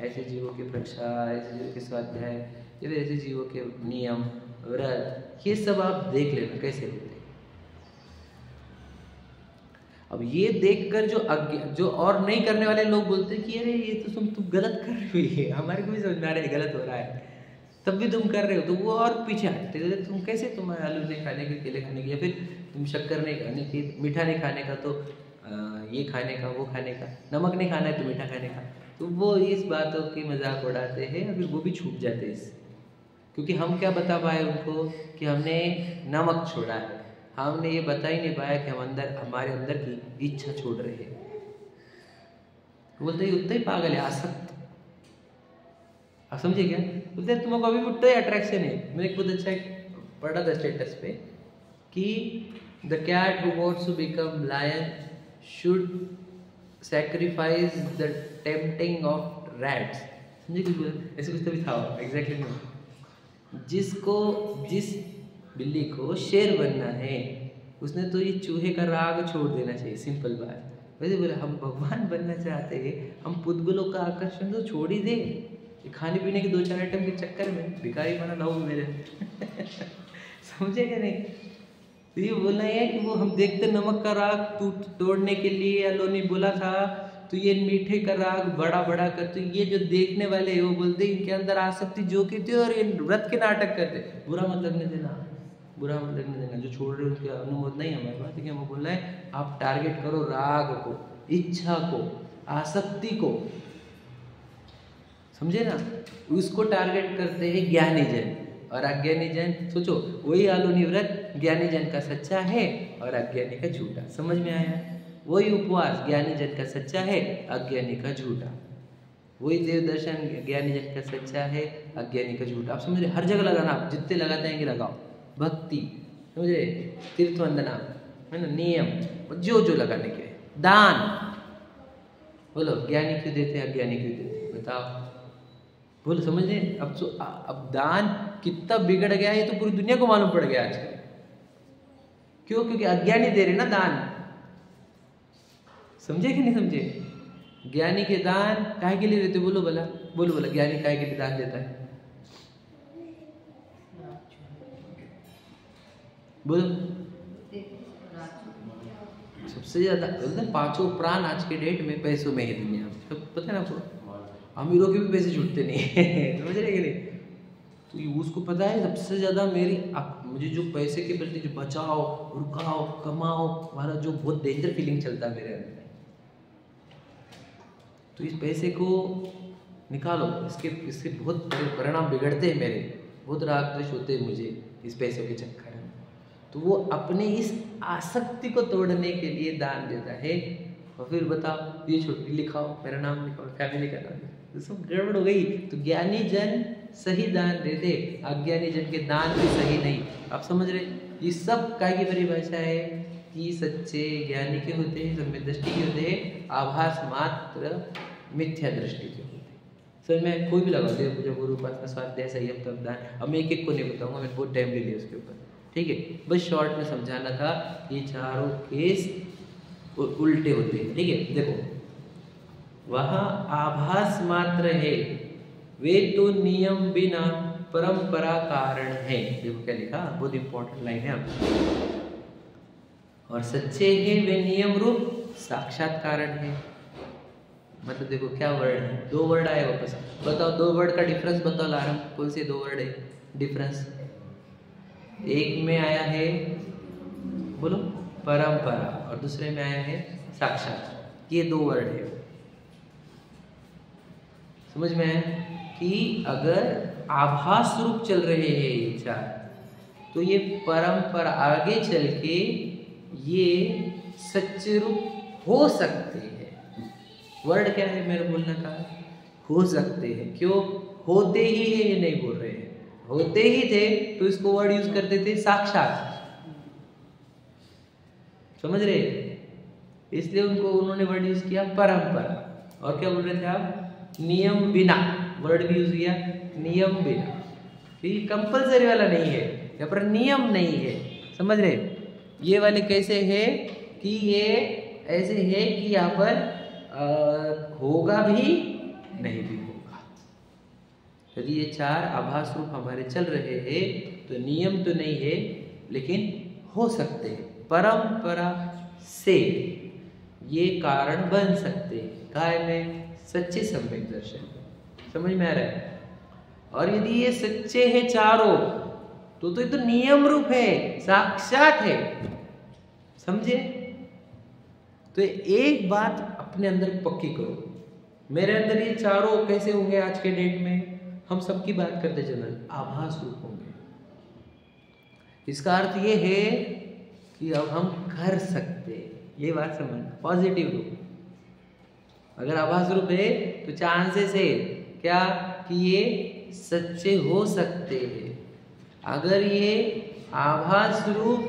ऐसे जीवों के प्रक्षा, ऐसे जीवों के स्वाध्याय, या फिर ऐसे जीवों के नियम व्रत, ये सब आप देख लेना कैसे होते हैं। अब ये देखकर जो और नहीं करने वाले लोग बोलते हैं कि अरे ये तो तुम गलत कर रही है, हमारे को भी समझ में आ रहा है गलत हो रहा है, तब भी तुम कर रहे हो, तो वो और पीछे हटते हैं। तुम कैसे, तुम आलू नहीं खाने के, केले खाने के, या फिर तुम शक्कर नहीं खाने की, मीठा नहीं खाने का, तो ये खाने का, वो खाने का, नमक नहीं खाना है तो मीठा खाने का, तो वो इस बातों की मजाक उड़ाते हैं, अभी वो भी छूट जाते हैं इससे। क्योंकि हम क्या बता पाए उनको कि हमने नमक छोड़ा है, हमने ये बता ही नहीं पाया कि हमारे अंदर की इच्छा छोड़ रहे हैं। बोलते ही उतना ही पागल है, आसक्त। आप समझे क्या? बोलते तुमको अभी उतना ही अट्रैक्शन है। मैंने एक बहुत अच्छा पढ़ा था स्टेटस पे कि the cat who wants to become lion should sacrifice the tempting of rats. समझे कुछ बोला ऐसे कुछ तभी था एग्जैक्टली नहीं। जिस बिल्ली को शेर बनना है उसने तो ये चूहे का राग छोड़ देना चाहिए, सिंपल बात। वैसे बोले हम भगवान बनना चाहते हैं, हम पुद्गलों का आकर्षण तो छोड़ ही दे, खाने पीने के 2-4 आइटम के चक्कर में भिखारी बना लाओ मेरे समझे क्या नहीं? तो ये बोलना है कि वो हम देखते नमक का राग तोड़ने के लिए अल्लाह ने बोला था, तो ये मीठे का राग बड़ा बड़ा कर, तो ये जो देखने वाले वो बोलते इनके अंदर आसक्ति जो की थी और ये व्रत के नाटक करते। बुरा मतलब नहीं देना, बुरा मतलब नहीं देना, जो छोड़ रहे उसके अनुमोदन नहीं हमारे पास, ठीक है। वो बोल रहे हैं आप टारगेट करो राग को, इच्छा को, आसक्ति को, समझे ना। उसको टारगेट करते हैं ज्ञानी जन और अज्ञानी जन। सोचो वही आलू निव्रत ज्ञानी जन का सच्चा है और अज्ञानी का झूठा। समझ में आया? वही उपवास ज्ञानी जन का सच्चा है, अज्ञानी का झूठा। वही देव दर्शन ज्ञानी जन का सच्चा है, अज्ञानी का झूठा। आप समझ रहे? हर जगह लगाना, आप जितने लगाते हैं कि लगाओ। भक्ति, समझे, तीर्थ वंदना है ना, नियम, जो लगाने के, दान, बोलो ज्ञानी क्यों देते, अज्ञानी क्यों देते, बताओ, बोलो। समझ रहे? अब दान कितना बिगड़ गया है तो पूरी दुनिया को मालूम पड़ गया आजकल। क्यों? क्योंकि अज्ञानी दे रहे ना दान। समझे कि नहीं समझे? ज्ञानी के दान काहे के लिए देते? बोलो बोला ज्ञानी काहे के लिए दान देता है? बोलो। सबसे ज्यादा 5 प्राण आज के डेट में पैसों में है दुनिया में, पता है ना आपको? अमीरों के भी पैसे छूटते नहीं है समझ रहे कि नहीं? तो ये उसको पता है सबसे ज्यादा मुझे जो पैसे के प्रति जो बचाओ, रुकाओ, कमाओ वाला जो बहुत डेंजर फीलिंग चलता है मेरे अंदर, तो इस पैसे को निकालो। इसके बहुत परिणाम बिगड़ते हैं मेरे, बहुत राग द्वेष होते हैं मुझे इस पैसों के चक्कर में। तो वो अपने इस आसक्ति को तोड़ने के लिए दान देता है। और फिर बताओ ये छोटी लिखाओ, मेरा नाम लिखाओ, फैमिली का नाम, तो सब गड़बड़ हो गई। तो ज्ञानी जन सही दान देते, अज्ञानी जन के दान भी सही नहीं। आप समझ रहे? ये सब काय की परिभाषा है कि सच्चे ज्ञानी के होते हैं, सम्यक दृष्टि के होते हैं, आभास मात्र मिथ्या दृष्टि के होते हैं। सर मैं कोई भी लगा देव पूजा, गुरु उपासना, स्वाध्याय, संयम, तप, दान, अब मैं एक को नहीं बताऊंगा, मैंने बहुत टाइम ले लिया उसके ऊपर, ठीक है। बस शॉर्ट में समझाना था, ये चारों केस उल्टे होते हैं, ठीक है। देखो वहाँ आभास मात्र है, वे तो नियम बिना परंपरा कारण है। देखो क्या लिखा, बहुत इंपॉर्टेंट लाइन है आपको। और सच्चे हैं वे नियम रूप साक्षात कारण है। मतलब देखो क्या वर्ड है, 2 वर्ड आए वापस। बताओ 2 वर्ड का डिफरेंस बताओ लारम, कौन से 2 वर्ड है डिफरेंस? एक में आया है बोलो परंपरा और दूसरे में आया है साक्षात। ये 2 वर्ड है। समझ में आया कि अगर आभास रूप चल रहे हैं ये 4, तो ये परंपरा आगे चल के ये सच्चे रूप हो सकते हैं। वर्ड क्या है मेरे बोलने का? हो सकते हैं। क्यों? होते ही है ये नहीं बोल रहे हैं। होते ही थे तो इसको वर्ड यूज करते थे साक्षात, समझ रहे, इसलिए उन्होंने वर्ड यूज किया परंपरा। और क्या बोल रहे थे आप, नियम बिना, वर्ड भी यूज किया नियम बिना, ये कंपलसरी वाला नहीं है, यहाँ पर नियम नहीं है, समझ रहे। ये वाले कैसे है कि ये ऐसे है कि यहाँ पर होगा भी नहीं भी होगा। यदि ये चार आभास रूप हमारे चल रहे हैं तो नियम तो नहीं है, लेकिन हो सकते हैं, परंपरा से ये कारण बन सकते हैं। काय में सच्चे सम्यक दर्शन, समझ में आ रहा है। और यदि ये सच्चे हैं चारों तो ये तो नियम रूप है, साक्षात है, समझे। तो एक बात अपने अंदर पक्की करो, मेरे अंदर ये चारों कैसे होंगे आज के डेट में, हम सबकी बात करते चलो, आभास रूप होंगे। इसका अर्थ ये है कि अब हम कर सकते, ये बात समझ, पॉजिटिव रूप। अगर आभास रूप है तो चांसेस है क्या कि ये सच्चे हो सकते हैं। अगर ये आभास रूप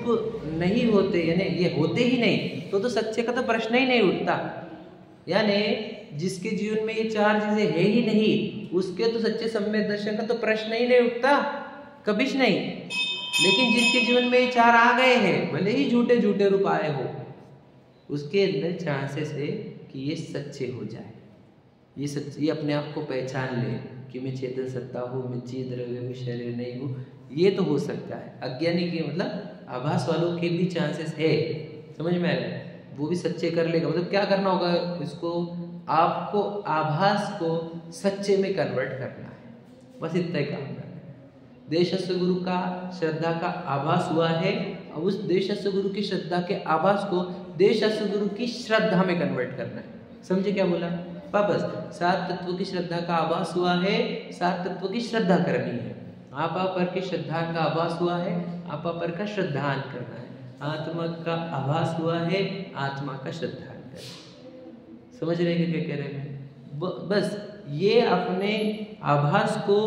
नहीं होते, यानी ये होते ही नहीं, तो सच्चे का तो प्रश्न ही नहीं उठता। यानी जिसके जीवन में ये चार चीजें है ही नहीं, उसके तो सच्चे सम्यक दर्शन का तो प्रश्न ही नहीं उठता, कभी नहीं। लेकिन जिनके जीवन में ये चार आ गए हैं, भले ही झूठे झूठे रूप आए हो, उसके अंदर चांसेस है कि ये सच्चे हो जाए, ये सच्चे, ये अपने आप को पहचान ले कि मैं चेतन सत्ता हूँ, मैं चीज द्रव्य में शरीर नहीं हूँ, ये तो हो सकता है। अज्ञानी के मतलब आभास वालों के भी चांसेस है, समझ में आ रहा है, वो भी सच्चे कर लेगा। मतलब क्या करना होगा इसको, आपको आभास को सच्चे में कन्वर्ट करना है, बस इतना ही काम करना है। देशस्थ गुरु का श्रद्धा का आभास हुआ है, अब उस देशस्थ गुरु की श्रद्धा के आभास को देशस्थ गुरु की श्रद्धा में कन्वर्ट करना है। समझे क्या बोला वापस, सात तत्वों की श्रद्धा का आभास हुआ है, सात तत्वों की श्रद्धा करनी है। आपा पर के श्रद्धा का आभास हुआ है, आपा पर का श्रद्धान करना है। आत्मा का आभास हुआ है, आत्मा का श्रद्धान करना। समझ रहे क्या कह रहे हैं। बस ये अपने आभास को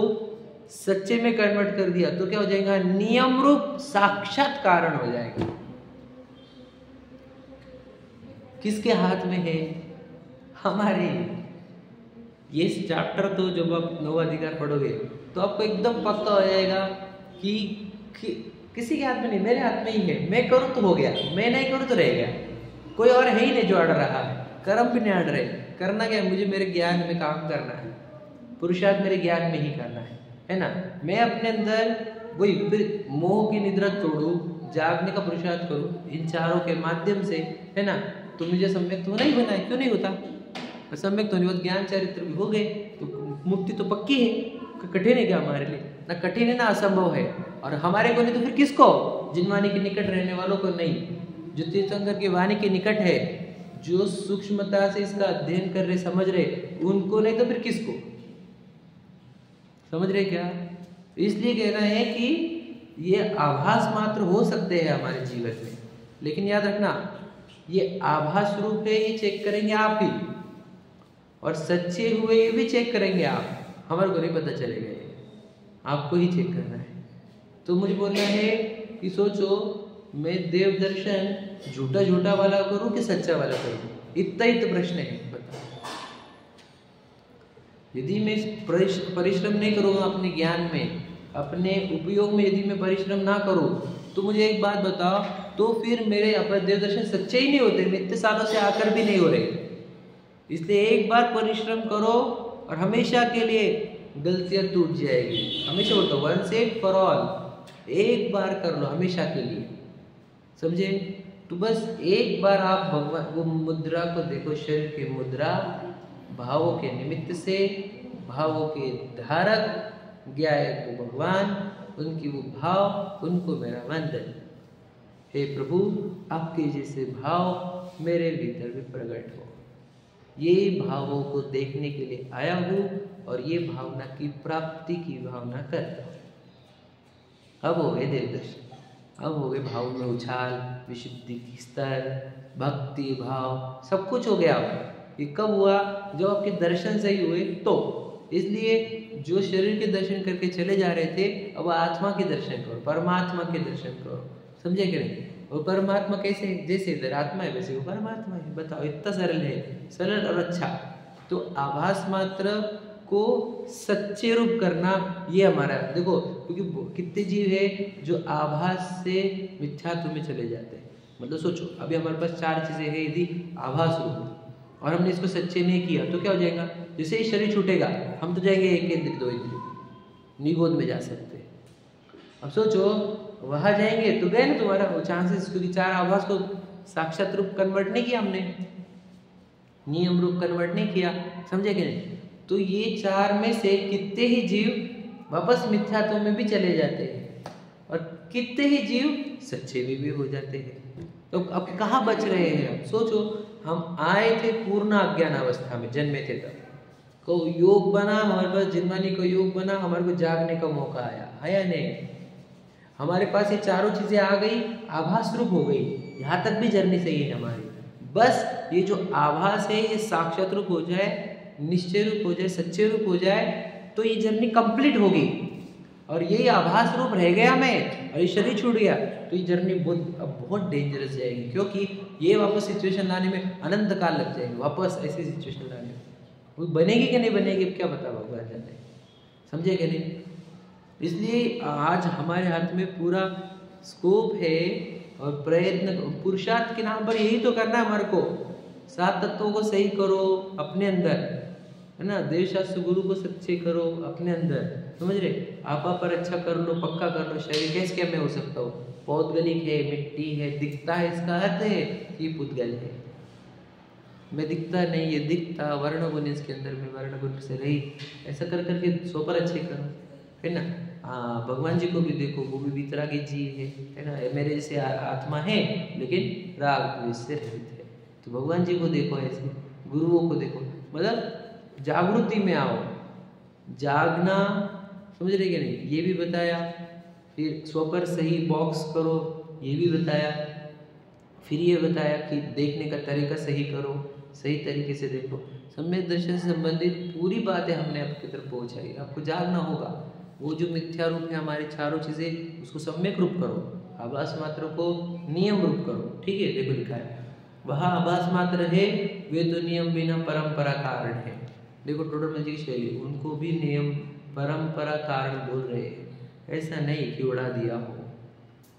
सच्चे में कन्वर्ट कर दिया तो क्या हो जाएगा, नियम रूप साक्षात कारण हो जाएगा। किसके हाथ में है, हमारे। ये चैप्टर तो जब आप नौ अधिकार पढ़ोगे तो आपको एकदम पक्का हो जाएगा कि किसी के हाथ में नहीं, मेरे हाथ में ही है। मैं करूँ तो हो गया, मैं नहीं करूँ तो रह गया, कोई और है ही नहीं जो अड़ रहा है, कर्म भी नहीं अड़ रहे। करना क्या है, मुझे मेरे ज्ञान में काम करना है, पुरुषार्थ मेरे ज्ञान में ही करना है ना। मैं अपने अंदर वही फिर मोह की निद्रा तोड़ू, जागने का पुरुषार्थ करूँ इन चारों के माध्यम से, है ना। तो मुझे सम्यक तो नहीं बना है, क्यों नहीं होता, सम्यक तो नहीं होता, ज्ञान चरित्र भी हो गए तो मुक्ति तो पक्की है। कठिन है क्या हमारे लिए, ना कठिन है ना असंभव है। और हमारे को नहीं तो फिर किसको, जिन वाणी के निकट रहने वालों को नहीं, जो तीर्थंकर की वाणी के निकट है, जो सूक्ष्मता से इसका अध्ययन कर रहे, समझ रहे, उनको नहीं तो फिर किसको। समझ रहे क्या। इसलिए कहना है कि ये आभास मात्र हो सकते हैं हमारे जीवन में, लेकिन याद रखना ये आभास रूप है, ये चेक करेंगे आप ही, और सच्चे हुए ये भी चेक करेंगे आप, हमारे को नहीं पता चलेगा, ये आपको ही चेक करना है। तो मुझे बोलना है कि सोचो मैं देव दर्शन झूठा झूठा वाला करूं कि सच्चा वाला करूं, इतना ही तो प्रश्न है। बता, यदि मैं परिश्रम नहीं करूंगा अपने ज्ञान में, अपने उपयोग में यदि मैं परिश्रम ना करूं, तो मुझे एक बात बताओ, तो फिर मेरे अपने देव दर्शन सच्चे ही नहीं होते, मैं इतने सालों से आकर भी नहीं हो रहे। इसलिए एक बार परिश्रम करो और हमेशा के लिए गलतियां टूट जाएगी। हमेशा बोलता हूं वंस एंड फॉर ऑल, एक बार कर लो हमेशा के लिए, समझे। तो बस एक बार आप भगवान वो मुद्रा को देखो, शरीर की मुद्रा, भावों के निमित्त से, भावों के धारक ज्ञाय को भगवान, उनकी वो भाव, उनको मेरा वंदन। हे प्रभु, आपके जैसे भाव मेरे भीतर भी प्रकट हो। ये भावों को देखने के लिए आया हूँ और ये भावना की प्राप्ति की भावना करता हूँ। अब हो गए देव दर्शन, अब हो गए भाव में उछाल, विशुद्धि की स्तर, भक्ति भाव, सब कुछ हो गया। अब ये कब हुआ, जब आपके दर्शन सही हुए। तो इसलिए जो शरीर के दर्शन करके चले जा रहे थे, अब आत्मा के दर्शन करो, परमात्मा के दर्शन करो। समझे कि नहीं? वो परमात्मा कैसे, जैसे इधर आत्मा है वैसे वो परमात्मा है। बताओ, इतना सरल है, सरल और अच्छा। तो आभास मात्र को सच्चे रूप करना, ये हमारा देखो, क्योंकि कितने जीव है जो आभास से मिथ्यात्व में चले जाते हैं। मतलब सोचो, अभी हमारे पास 4 चीजें हैं, यदि आभास रूप, और हमने इसको सच्चे नहीं किया तो क्या हो जाएगा? जैसे ही शरीर छूटेगा हम तो जाएंगे 1 इंद्रिय 2 इंद्रिय, निगोद में जा सकते हैं। अब सोचो वहां जाएंगे तो गए ना तुम्हारा वो चांसेस, क्योंकि 4 आभास को साक्षात रूप कन्वर्ट नहीं किया हमने, नियम रूप कन्वर्ट नहीं किया। समझे कि नहीं? तो ये 4 में से कितने ही जीव वापस मिथ्यात्व में भी चले जाते हैं, और कितने ही जीव सच्चे में भी हो जाते हैं। तो अब कहाँ बच रहे हैं? अब सोचो, हम आए थे पूर्ण अज्ञान अवस्था में, जन्मे थे तब को योग बना हमारे पास, जिन्मानी को योग बना, हमारे को जागने का मौका आया नहीं? हमारे पास ये चारों चीजें आ गई, आभास रूप हो गई, यहाँ तक भी जर्नी सही है हमारी। बस ये जो आभास है ये साक्षात रूप हो जाए, निश्चय रूप हो जाए, सच्चे रूप हो जाए, तो ये जर्नी कंप्लीट होगी। और यही आभास रूप रह गया मैं, और ये शरीर छूट गया, तो ये जर्नी बहुत डेंजरस जाएगी, क्योंकि ये वापस सिचुएशन लाने में अनंत काल लग जाएंगे, वापस ऐसी सिचुएशन लाने में। वो बनेगी कि नहीं बनेगी क्या पता, भगवान जाने। समझे कि नहीं? इसलिए आज हमारे हाथ में पूरा स्कोप है, और प्रयत्न पुरुषार्थ के नाम पर यही तो करना है हमारे को। 7 तत्वों को सही करो अपने अंदर, है ना, देव शास्त्र गुरु को सच्चे करो अपने अंदर। समझ रहे? आपा पर अच्छा कर लो, पक्का कर लो। शरीर कैसे क्या मैं हो सकता हूँ? पौद्गलिक है, मिट्टी है, दिखता है, इसका अर्थ है कि पुद्गल है। मैं दिखता नहीं, ये दिखता, वर्ण गुण इसके अंदर में, वर्ण गुण से रही, ऐसा कर करके 100 पर अच्छे करो, है ना। हाँ, भगवान जी को भी देखो, वो भी वितरागी जीव है ना, मेरे जैसे आत्मा है लेकिन राग द्वेष से रहित है। तो भगवान जी को देखो ऐसे, गुरुओं को देखो, मतलब जागृति में आओ, जागना। समझ रहे कि नहीं? ये भी बताया। फिर स्वपर सही बॉक्स करो, ये भी बताया। फिर ये बताया कि देखने का तरीका सही करो, सही तरीके से देखो। सम्यक दर्शन से संबंधित पूरी बातें हमने आपकी तरफ पहुंचाई। आपको जागना होगा, वो जो मिथ्या रूप है हमारी चारों चीजें, उसको सम्यक रूप करो, आभास मात्र को नियम रूप करो। ठीक है, देखो लिखा है, वह आभास मात्र है, वे तो नियम बिना परंपरा कारण है। देखो टोटल की शैली, उनको भी नियम परंपरा कारण बोल रहे हैं, ऐसा नहीं कि उड़ा दिया हो,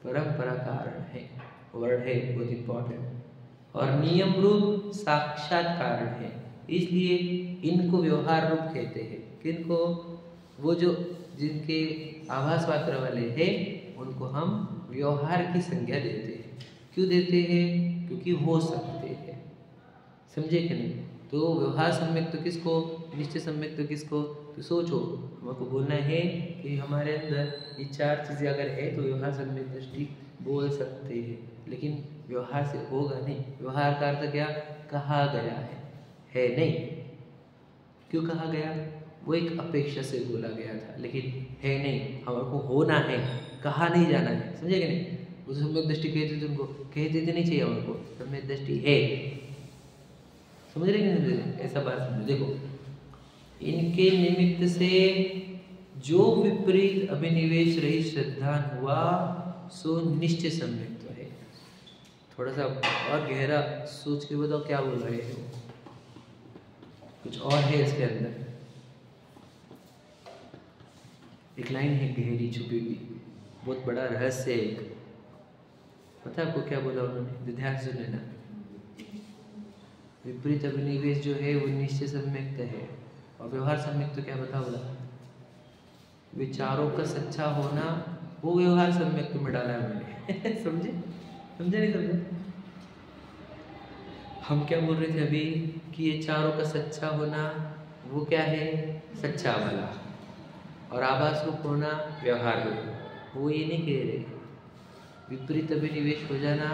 परंपरा कारण है, वर्ड है बहुत इंपॉर्टेंट। और नियम रूप साक्षात कारण है, इसलिए इनको व्यवहार रूप कहते हैं। किनको? वो जो जिनके आभास मात्र वाले हैं उनको हम व्यवहार की संज्ञा देते हैं। क्यों देते हैं? क्योंकि हो सकते हैं। समझे कि नहीं? तो व्यवहार सम्यक तो किसको, निश्चय सम्यक तो किसको? तो सोचो, हमको बोलना है कि हमारे अंदर ये 4 चीज़ें अगर है तो व्यवहार सम्यक दृष्टि बोल सकते हैं, लेकिन व्यवहार से होगा नहीं। व्यवहार का अर्थ क्या? कहा गया है नहीं। क्यों कहा गया? वो एक अपेक्षा से बोला गया था, लेकिन है नहीं, हमको होना है, कहा नहीं जाना है। समझे कि नहीं? उस सम्यक दृष्टि कहते थे, उनको कहते थे नहीं चाहिए हमको, सम्यक दृष्टि है। समझ रहे कि नहीं? ऐसा बात समझो। देखो, इनके निमित्त से जो विपरीत अभिनिवेश रही श्रद्धा हुआ सो निश्चय सम्यक तो है। थोड़ा सा और गहरा सोच के बताओ क्या बोल रहे हो, कुछ और है इसके अंदर। एक लाइन है गहरी छुपी हुई, बहुत बड़ा रहस्य है एक। पता है आपको क्या बोला उन्होंने? ध्यान से सुनना। विपरीत अभिनिवेश जो है वो निश्चय सम्यक्त है, और व्यवहार सम्यक्त तो क्या बता बोला? विचारों का सच्चा होना, वो व्यवहार सम्यक्त में डाला है मैंने। समझे? समझे नहीं समझे? हम क्या बोल रहे थे अभी कि ये चारों का सच्चा होना वो क्या है? सच्चा वाला। और आभास रूप होना व्यवहार रूप। वो ये नहीं कह रहे विपरीत अभिनिवेश हो जाना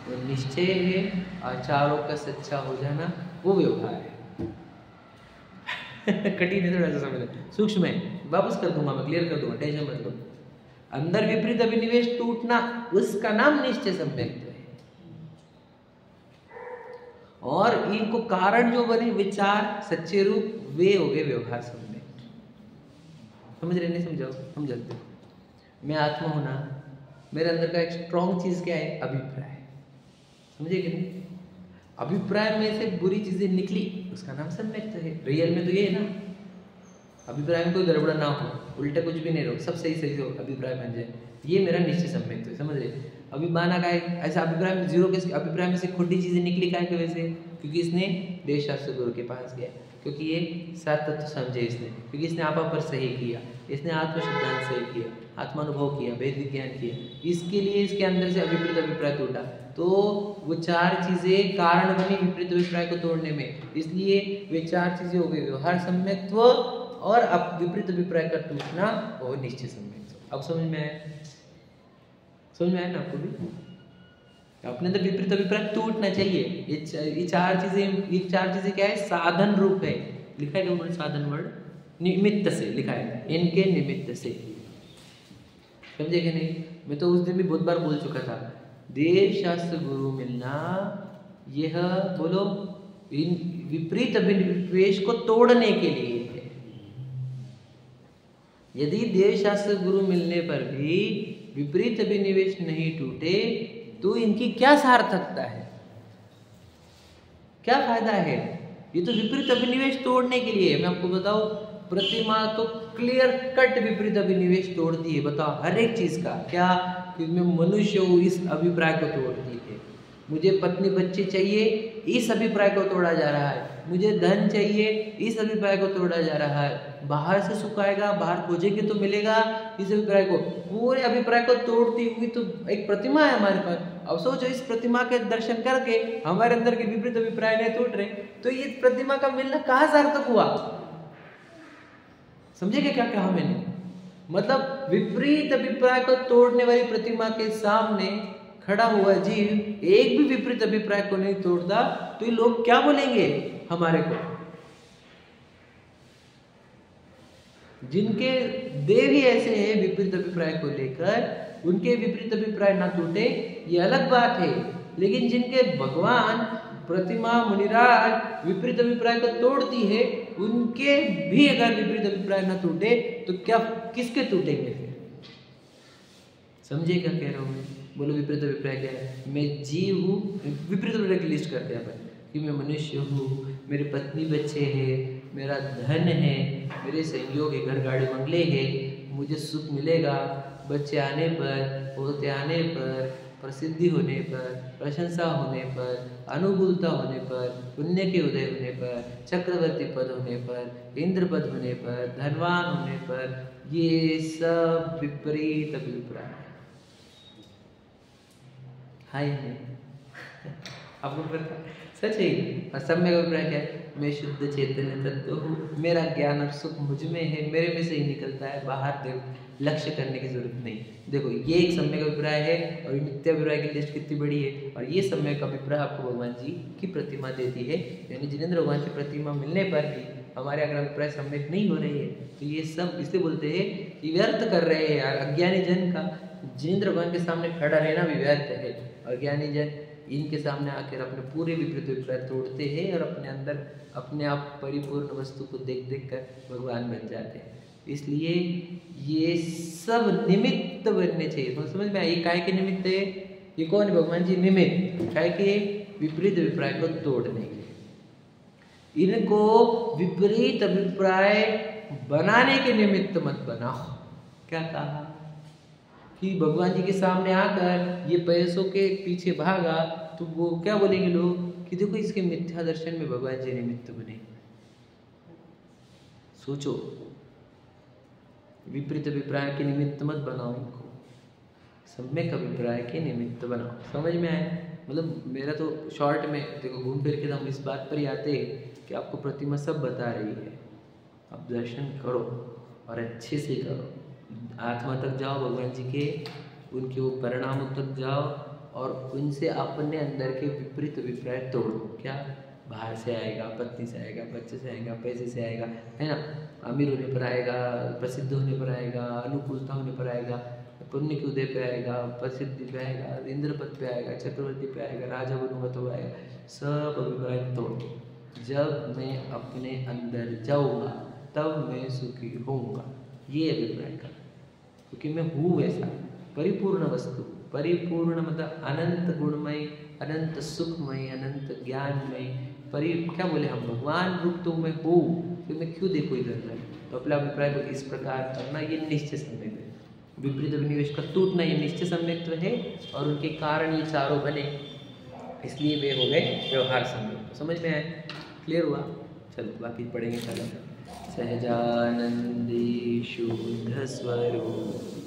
वो निश्चय है, और चारों का सच्चा हो जाना वो व्यवहार है। कठिन है थोड़ा सा समझना, सूक्ष्म है, वापस कर दूंगा मैं, क्लियर कर दूंगा, टेंशन मत लो। अंदर विपरीत अभिनिवेश टूटना, उसका नाम निश्चय सम्यक्त है। और इनको कारण जो बने विचार सच्चे रूप, वे हो गए व्यवहार सम्यक्त। समझ रहे नहीं? समझाओ, समझा दो। मैं आत्मा हूं ना, मेरे अंदर का एक स्ट्रॉन्ग चीज क्या है? अभिप्राय। समझे कि नहीं? अभिप्राय में से बुरी चीजें निकली, उसका नाम सम्यक्त है। रियल में तो ये है ना, अभिप्राय में कोई गड़बड़ ना हो, उल्टा कुछ भी नहीं हो, सब सही सही हो, अभिप्राय बन जाए, ये मेरा निश्चय सम्यक्त है। समझ रहे? अभी माना का ऐसा अभिप्राय में जीरो के अभिप्राय में से खोटी चीजें निकली काय के वजह से? क्योंकि इसने देश शास्त्र गुरु के पास गया, क्योंकि ये सात तत्व समझे इसने, क्योंकि इसने आपा पर सही किया, इसने आत्म सिद्धांत सही किया, आत्मानुभव किया, वेद विज्ञान किया, इसके लिए इसके अंदर से अभिप्रेत अभिप्राय टूटा। तो वो चार चीजें कारण बनी विपरीत अभिप्राय को तोड़ने में, इसलिए वे चार चीजें हो गई: व्यवहार सम्यक्त्व और विपरीत अभिप्राय का टूटना और निश्चय सम्यक्त्व। अब समझ में आया? समझ में आया ना आपको भी? अपने अंदर विपरीत अभिप्राय टूटना चाहिए। ये चार चीजें क्या है? साधन रूप है। लिखा है उन्होंने साधन वर्ड, निमित्त से लिखा है, इनके निमित्त से। समझे कि नहीं? मैं तो उस दिन भी बहुत बार बोल चुका था, देव शास्त्र गुरु मिलना यह बोलो इन विपरीत अभिनिवेश को तोड़ने के लिए है। यदि देव शास्त्र गुरु मिलने पर भी विपरीत अभिनिवेश नहीं टूटे तो इनकी क्या सार्थकता है? क्या फायदा है? ये तो विपरीत अभिनिवेश तोड़ने के लिए। मैं आपको बताऊं, प्रतिमा तो क्लियर कट विपरीत अभिनिवेश तोड़ती है। बताओ, हर एक चीज का क्या कि मैं मनुष्य हूं, इस अभिप्राय को तोड़ती है। मुझे पत्नी बच्चे चाहिए, इस अभिप्राय को तोड़ा जा रहा है। मुझे धन चाहिए, इस अभिप्राय को तोड़ा जा रहा है। बाहर से सुख आएगा, बाहर खोजेंगे तो मिलेगा, इस अभिप्राय को, पूरे अभिप्राय को तोड़ती हुई तो एक प्रतिमा है हमारे पास। अब सोचो, इस प्रतिमा के दर्शन करके हमारे अंदर के विपरीत अभिप्राय नहीं टूट रहे, तो ये प्रतिमा का मिलना कहाँ सार्थक हुआ? समझेगा क्या कहा मैंने? मतलब विपरीत अभिप्राय को तोड़ने वाली प्रतिमा के सामने खड़ा हुआ जीव एक भी विपरीत अभिप्राय को नहीं तोड़ता, तो ये लोग क्या बोलेंगे हमारे को? जिनके देव ही ऐसे हैं विपरीत अभिप्राय को लेकर, उनके विपरीत अभिप्राय ना टूटे ये अलग बात है, लेकिन जिनके भगवान प्रतिमा मुनिराज विपरीत अभिप्राय को तोड़ती है, उनके भी अगर विपरीत अभिप्राय ना टूटे तो क्या किसके टूटेंगे फिर? समझे क्या कह रहा हूं मैं? बोलो, विपरीत अभिप्राय क्या है? मैं जीव हूँ, विपरीत अभिप्राय की लिस्ट करते हैं अपन कि मैं मनुष्य हूँ, मेरी पत्नी बच्चे हैं, मेरा धन है, मेरे संयोग है, घर गाड़ी बंगले है, मुझे सुख मिलेगा बच्चे आने पर, पोते आने पर, प्रसिद्धि होने पर, प्रशंसा होने पर, अनुकूलता होने पर, पुण्य के उदय होने पर, चक्रवर्ती पद होने पर, इंद्र पद होने पर, धनवान होने पर, ये सब विपरीत अभिप्राय हाय है। आपको पता सच है। और सम्यक अभिप्राय क्या है? मैं शुद्ध चैतन्य तत्व हूँ, मेरा ज्ञान और सुख मुझ में है, मेरे में से ही निकलता है, बाहर लक्ष्य करने की जरूरत नहीं। देखो, ये एक सम्यक अभिप्राय है, और मिथ्या अभिप्राय की लिस्ट कितनी बड़ी है। और ये सम्यक अभिप्राय आपको भगवान जी की प्रतिमा देती है, यानी जिनेंद्र भगवान की प्रतिमा मिलने पर भी हमारे अगर अभिप्राय सम्यक नहीं हो रही है तो ये सब इसलिए बोलते हैं कि व्यर्थ कर रहे हैं यार। अज्ञानी जन का जिनेंद्र भगवान के सामने खड़ा रहना भी व्यर्थ है। अज्ञानी जन इनके सामने आकर अपने पूरे विपरीत अभिप्राय तोड़ते हैं और अपने अंदर अपने आप परिपूर्ण वस्तु को देख देख कर भगवान बन जाते हैं। इसलिए ये सब निमित्त बनने चाहिए। तो समझ में आए? ये काय के निमित्त है? ये कौन है? भगवान जी निमित्त। काय के? विपरीत अभिप्राय को तोड़ने के लिए। इनको विपरीत अभिप्राय बनाने के निमित्त मत बनाओ। क्या कहा कि भगवान जी के सामने आकर ये पैसों के पीछे भागा तो वो क्या बोलेंगे लोग कि देखो इसके मिथ्या दर्शन में भगवान जी निमित्त बने। सोचो, विपरीत अभिप्राय के निमित्त मत बनाओ इनको, सम्यक अभिप्राय के निमित्त बनाओ। समझ में आया? मतलब मेरा तो शॉर्ट में देखो, घूम फिर के हम इस बात पर ही आते हैं कि आपको प्रतिमा सब बता रही है, आप दर्शन करो और अच्छे से करो, आत्मा तक जाओ भगवान जी के, उनके वो परिणामों तक जाओ और उनसे अपने अंदर के विपरीत अभिप्राय तोड़ो। क्या? बाहर से आएगा, पत्नी से आएगा, बच्चे से आएगा, पैसे से आएगा, है ना, अमीर होने पर आएगा, प्रसिद्ध होने पर आएगा, अनुकूलता होने पर आएगा, पुण्य के उदय पे आएगा, प्रसिद्धि पे आएगा, इंद्र पद पे आएगा, चक्रवर्ती पे आएगा, राजा बनूंगा तो आएगा। सब अभिप्राय तोड़ो। जब मैं अपने अंदर जाऊंगा तब मैं सुखी होऊंगा। ये अभिप्राय का, क्योंकि मैं हूँ वैसा परिपूर्ण वस्तु, परिपूर्ण मतलब अनंत गुणमय, अनंत सुखमय, अनंत ज्ञानमय, क्या बोले हम, भगवान रूप तो मैं हूँ, फिर मैं क्यों देखो इधर उधर। तो अपने अभिप्राय को इस प्रकार करना ये निश्चय सम्यक है। विपरीत अभिनिवेश का टूटना ये निश्चय सम्यक है, और उनके कारण ये चारों बने, इसलिए वे हो गए व्यवहार सम्यक। तो समझ में आया, क्लियर हुआ। चलो बाकी पढ़ेंगे कल। सहजानंदी शुद्ध स्वरूप